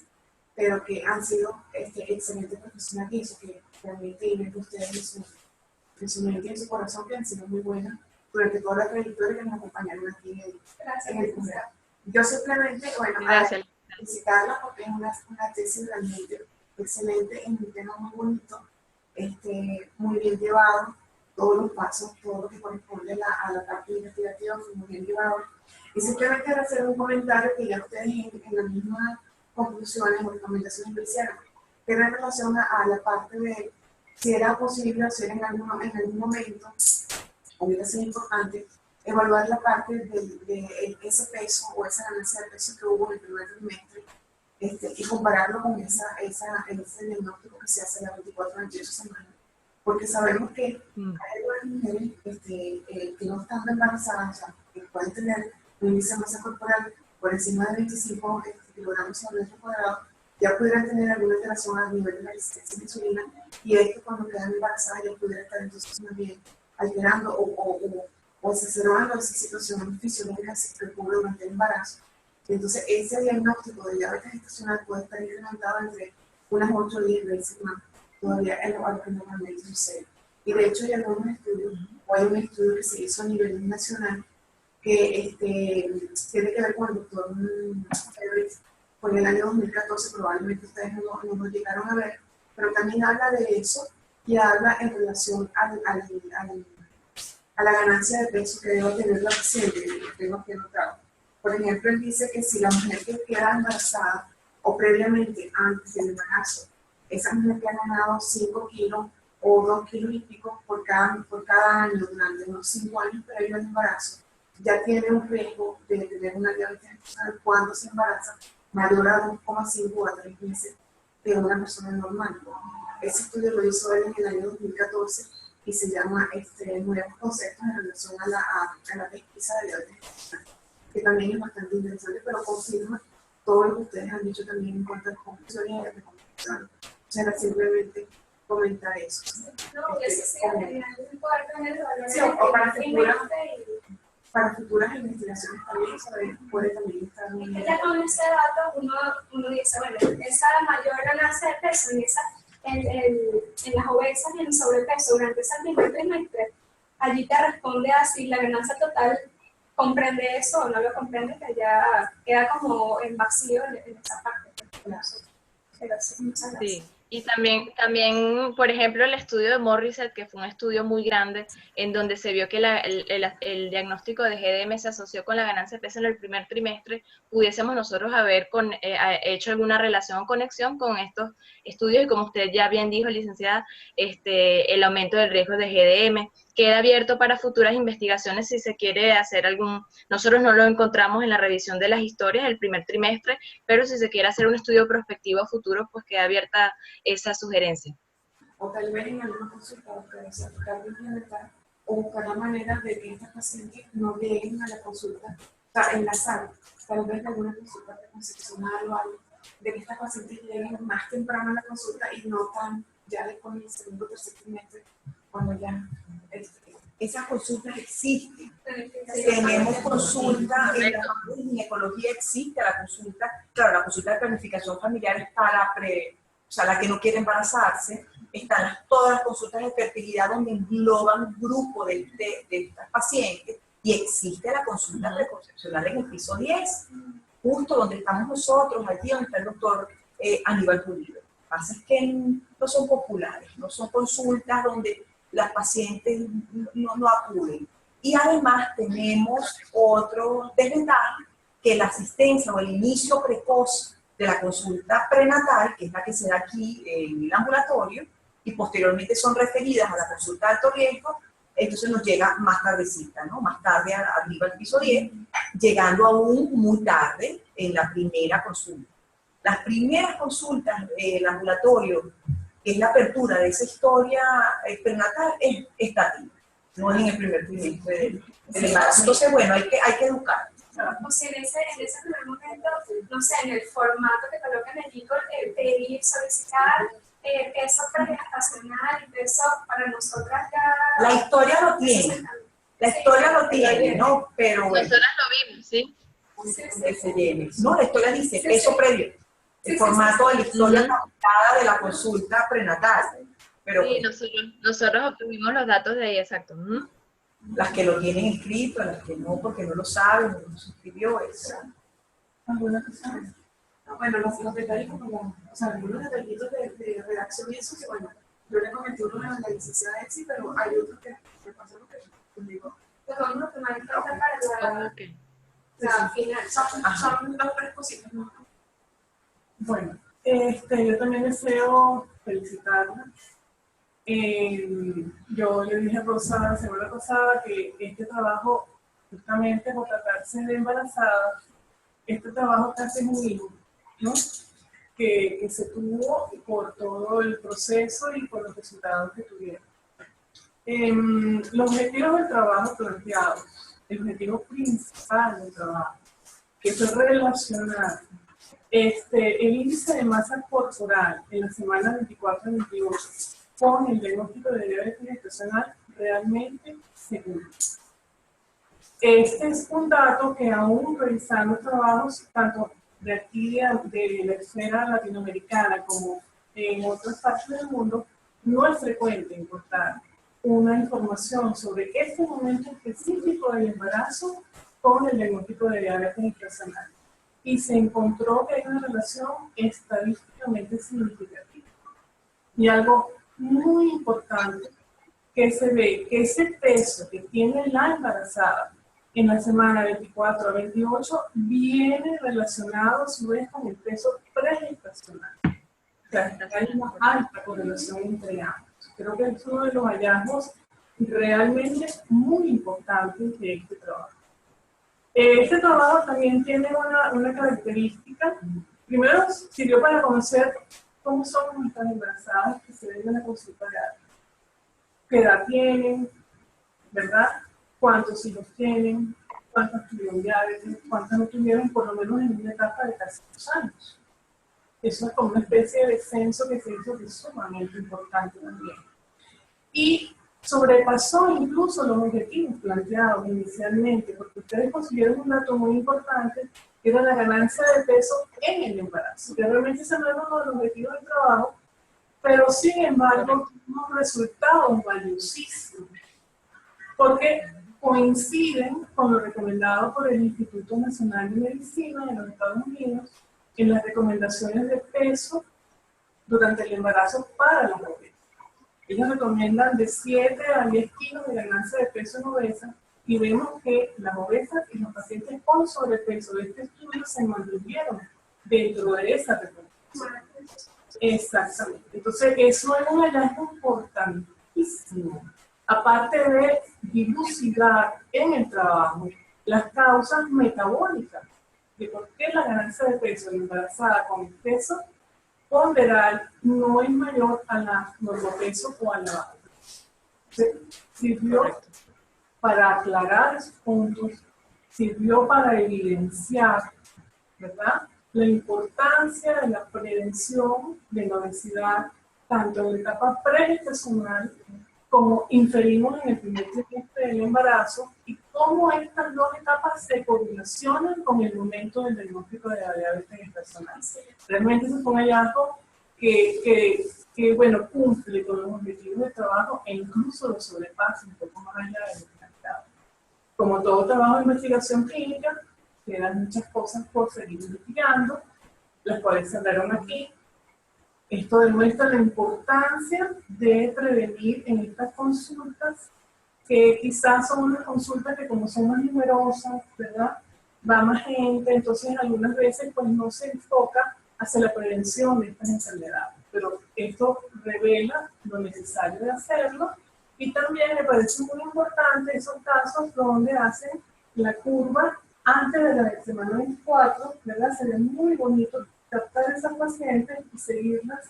pero que han sido excelentes profesionales, que realmente viven ustedes en su mente y en su corazón, que han sido muy buenas durante toda la trayectoria que nos acompañaron aquí en el programa. Yo simplemente, bueno, Gracias. felicitarla porque es una tesis realmente excelente, en un tema muy bonito, muy bien llevado, todos los pasos, todo lo que corresponde a la parte investigativa fue muy bien llevado. Y simplemente para hacer un comentario que ya ustedes en las mismas conclusiones o recomendaciones lo hicieron, que era en relación a la parte de si era posible hacer en algún momento, hubiera sido importante, evaluar la parte de ese peso o esa ganancia de peso que hubo en el primer trimestre y compararlo con ese diagnóstico que se hace a las 24 a 28 semanas. Porque sabemos que hay algunas mujeres que no están embarazadas, o sea, que pueden tener un índice de masa corporal por encima de 25 kilogramos sobre metro cuadrado, ya pudieran tener alguna alteración a nivel de la resistencia a la insulina, y esto cuando quedan embarazadas ya pudiera estar entonces también alterando o exacerbando esa situación fisiológica que ocurre durante el embarazo. Entonces, ese diagnóstico de diabetes gestacional puede estar incrementado entre unas 8 o 10 veces más todavía en lo que normalmente sucede. Y de hecho, hay algunos estudios, o hay un estudio que se hizo a nivel nacional que tiene que ver con el doctor Everett, fue en el año 2014, probablemente ustedes no lo llegaron a ver, pero también habla de eso y habla en relación a la ganancia de peso que debe tener la paciente, que tengo aquí anotado. Por ejemplo, él dice que si la mujer que queda embarazada o previamente antes del embarazo, esa mujer que ha ganado 5 kilos o 2 kilos y pico por cada año durante unos 5 años previo al embarazo, ya tiene un riesgo de tener una diabetes gestacional cuando se embaraza mayor a 2,5 a 3 meses de una persona normal. Ese estudio lo hizo él en el año 2014 y se llama Nuevos Conceptos en relación a la pesquisa de diabetes gestacional, que también es bastante interesante, pero confirma todo lo que ustedes han dicho también en cuanto a las conclusiones y las recomendaciones. O sea, era simplemente comentar eso. No, eso sí, al final poder tener el valor sí, o para futuras investigaciones también, ¿sabes? Puede también estar muy bien. Ya con ese dato uno dice, bueno, esa mayor ganancia de peso en las obesas y en el sobrepeso durante ese primer trimestre, allí te responde a si la ganancia total comprende eso o no lo comprende, que ya queda como en vacío en esa parte. Pero sí, muchas gracias. Sí. Y también, por ejemplo, el estudio de Morissette, que fue un estudio muy grande, en donde se vio que el diagnóstico de GDM se asoció con la ganancia de peso en el primer trimestre, pudiésemos nosotros haber hecho alguna relación o conexión con estos estudios, y como usted ya bien dijo, licenciada, el aumento del riesgo de GDM queda abierto para futuras investigaciones si se quiere hacer nosotros no lo encontramos en la revisión de las historias del primer trimestre, pero si se quiere hacer un estudio prospectivo futuro, pues queda abierta esa sugerencia. O tal vez en algunos consultas que se buscar implementar o buscar la manera de que estas pacientes no lleguen a la consulta, o sea, en la sala, tal vez alguna consulta preconcepcional o algo, de que estas pacientes lleguen más temprano a la consulta y no tan ya después del segundo o tercer trimestre, cuando ya esas consultas existen. Tenemos consulta, en la ginecología existe la consulta, claro, la consulta de planificación familiar es para o sea, la que no quiere embarazarse. Están todas las consultas de fertilidad donde engloban un grupo de estas pacientes, y existe la consulta preconcepcional en el piso 10, justo donde estamos nosotros, allí donde está el doctor Aníbal Pulido. Lo que pasa es que no son populares, no son consultas donde las pacientes no acuden. Y además tenemos otro desventaja, que la asistencia o el inicio precoz de la consulta prenatal, que es la que se da aquí en el ambulatorio, y posteriormente son referidas a la consulta de alto riesgo, entonces nos llega más tardecita, ¿no? Más tarde arriba al piso 10, llegando aún muy tarde en la primera consulta. Las primeras consultas del ambulatorio, que es la apertura de esa historia prenatal, es estativa, no es en el primer trimestre del embarazo. Entonces, bueno, hay que educar. O sea, en ese primer momento, no sé, en el formato que colocan allí, pedir, solicitar peso pregestacional y peso para nosotras ya... La historia lo tiene, ¿no? Pero bueno. Nosotras lo vimos, ¿sí? No, la historia dice peso previo. El formato de la historia captada de la consulta prenatal. Pero sí, nosotros obtuvimos los datos de ahí, exacto. Las que lo tienen escrito, las que no, porque no lo saben, no lo escribió, esa. ¿Alguna cosa? Bueno, los detalles como, o sea, algunos detallitos de redacción y eso, que bueno, yo le comenté uno a la licenciada de sí, pero hay otros que me pasan lo que les digo. Pues vamos a tomar en cuenta para Ok. la final. Son las tres cositas, ¿no? Bueno, yo también deseo felicitarla. Yo le dije a Rosa la semana pasada que este trabajo, justamente por tratarse de embarazada, este trabajo casi es un hijo, ¿no? Que se tuvo por todo el proceso y por los resultados que tuvieron. Los objetivos del trabajo planteados, el objetivo principal del trabajo, que es relacionar el índice de masa corporal en la semana 24-28 con el diagnóstico de diabetes gestacional realmente seguro. Este es un dato que aún realizando trabajos tanto de aquí de la esfera latinoamericana como en otras partes del mundo, no es frecuente encontrar una información sobre este momento específico del embarazo con el diagnóstico de diabetes gestacional. Y se encontró que hay una relación estadísticamente significativa. Y algo muy importante, que se ve que ese peso que tiene la embarazada en la semana 24 a 28 viene relacionado a su vez con el peso pregestacional. O sea, hay una alta correlación entre ambos. Creo que es uno de los hallazgos realmente muy importantes de este trabajo. Este trabajo también tiene una característica. Primero, sirvió para conocer cómo son nuestras embarazadas que se ven en la consulta de alta. ¿Qué edad tienen? ¿Verdad? ¿Cuántos hijos tienen? ¿Cuántos tuvieron diabetes? ¿Cuántos no tuvieron, por lo menos en una etapa de casi 2 años? Eso es como una especie de censo que se hizo que es sumamente importante también. Y sobrepasó incluso los objetivos planteados inicialmente, porque ustedes consiguieron un dato muy importante, que era la ganancia de peso en el embarazo, que realmente ese no era uno de los objetivos del trabajo, pero sin embargo, unos resultados valiosísimos, porque coinciden con lo recomendado por el Instituto Nacional de Medicina de los Estados Unidos en las recomendaciones de peso durante el embarazo para las mujeres. Ellos recomiendan de 7 a 10 kilos de ganancia de peso en obesas y vemos que las obesas y los pacientes con sobrepeso de este estudio se mantuvieron dentro de esa recomendación. Exactamente. Entonces, eso es un hallazgo importantísimo. Aparte de dilucidar en el trabajo las causas metabólicas de por qué la ganancia de peso de la embarazada con el peso ponderal no es mayor a la normopeso o a la baja. Sirvió para aclarar esos puntos, sirvió para evidenciar, ¿verdad?, la importancia de la prevención de la obesidad, tanto en la etapa pregestacional como inferimos en el primer trimestre del embarazo, y cómo estas dos etapas se correlacionan con el momento del diagnóstico de la diabetes gestacional. Realmente es un hallazgo que bueno, cumple con los objetivos de trabajo e incluso lo sobrepasa un poco más allá de lo que planteado. Como todo trabajo de investigación clínica, quedan muchas cosas por seguir investigando, las cuales se hablaron aquí. Esto demuestra la importancia de prevenir en estas consultas, que quizás son unas consultas que como son más numerosas, ¿verdad?, va más gente, entonces algunas veces pues no se enfoca hacia la prevención de estas enfermedades. Pero esto revela lo necesario de hacerlo, y también me parece muy importante esos casos donde hacen la curva antes de la semana 24, ¿verdad? Sería muy bonito captar a esas pacientes y seguirlas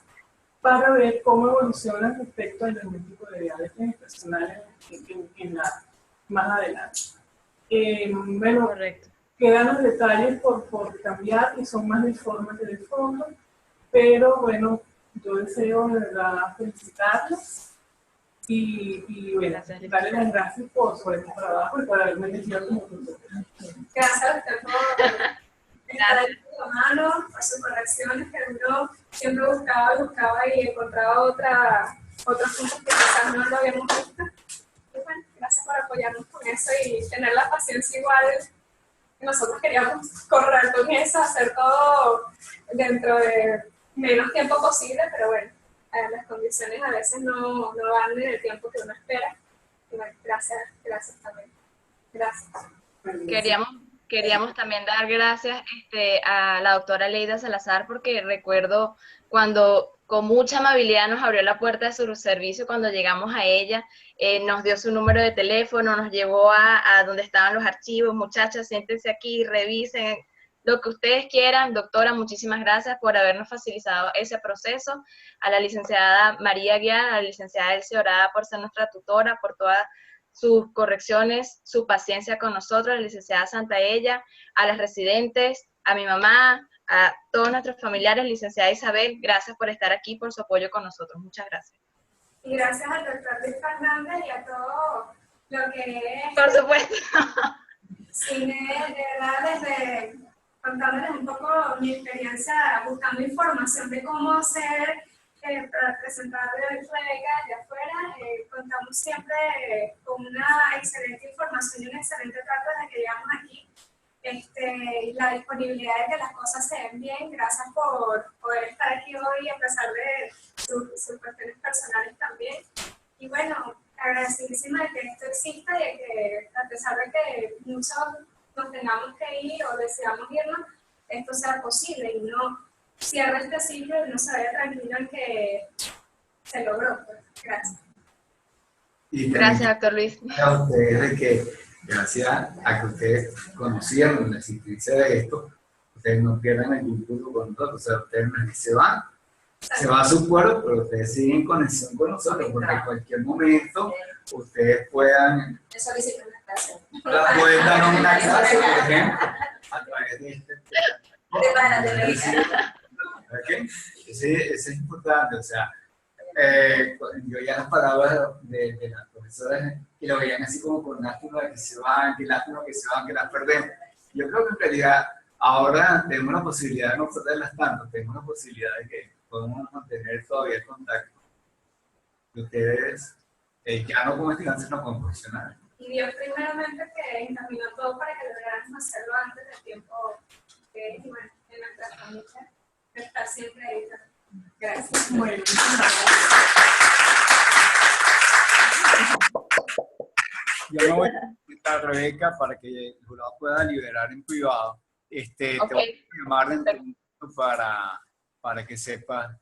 para ver cómo evolucionan respecto al diagnóstico de diabetes gestacional más adelante. Bueno, Correcto. quedan los detalles por cambiar y son más de forma que de fondo, pero bueno, yo deseo de verdad felicitarlos y bueno, darle las gracias por este trabajo y por haberme elegido como tutor. Gracias a usted por estar ahí con la mano, por sus correcciones, que uno siempre buscaba y encontraba otros puntos que quizás no lo habíamos visto. Y bueno, gracias por apoyarnos con eso y tener la paciencia igual nosotros queríamos correr con eso, hacer todo dentro de menos tiempo posible, pero bueno, las condiciones a veces no van en el tiempo que uno espera. Y bueno, gracias también. Gracias. Queríamos también dar gracias a la doctora Leida Salazar, porque recuerdo cuando con mucha amabilidad nos abrió la puerta de su servicio cuando llegamos a ella, nos dio su número de teléfono, nos llevó a donde estaban los archivos. Muchachas, siéntense aquí, revisen lo que ustedes quieran. Doctora, muchísimas gracias por habernos facilitado ese proceso. A la licenciada María Guiar, a la licenciada Elsie Orada por ser nuestra tutora, por todas sus correcciones, su paciencia con nosotros, a la licenciada Santaella, a las residentes, a mi mamá, a todos nuestros familiares. Licenciada Isabel, gracias por estar aquí, por su apoyo con nosotros. Muchas gracias. Y gracias al doctor Luis Fernández y a todo lo que es... Por supuesto. Cine, de verdad, desde contándoles un poco mi experiencia buscando información de cómo hacer para presentar Rebeca allá afuera, contamos siempre con una excelente información y un excelente trato desde que llegamos aquí. La disponibilidad de que las cosas se den bien. Gracias por poder estar aquí hoy a pesar de sus cuestiones personales también. Y bueno, agradecidísima de que esto exista y de que a pesar de que muchos nos tengamos que ir o deseamos irnos, esto sea posible y no cierre este ciclo y no se vaya tranquilo en que se logró. Pues. Gracias. Gracias, doctor Luis. A ustedes de que, gracias a que ustedes conocieron la existencia de esto, ustedes no pierdan el vínculo con nosotros. O sea, ustedes no es que se van a su pueblo, pero ustedes siguen en conexión con nosotros, porque en cualquier momento ustedes puedan... Eso lo hicieron en la clase. Pueden dar una clase, por ejemplo, a través de este... ¿Okay? Ese es importante, o sea, yo ya las palabras de las profesoras que lo veían así como con lástima que se van, que lástima que se van, que las perdemos. Yo creo que en realidad ahora tenemos la posibilidad de no perderlas tanto, tenemos la posibilidad de que podemos mantener todavía el contacto de ustedes, ya no como estudiantes, sino como profesionales. Y Dios primeramente que encaminó todo para que lográramos hacerlo antes del tiempo que y bueno, en nuestras familias, estar siempre ahí. Gracias. Bueno, Yo me voy a invitar a Rebeca para que el jurado pueda liberar en privado. Te voy a llamar dentro de un minuto para que sepas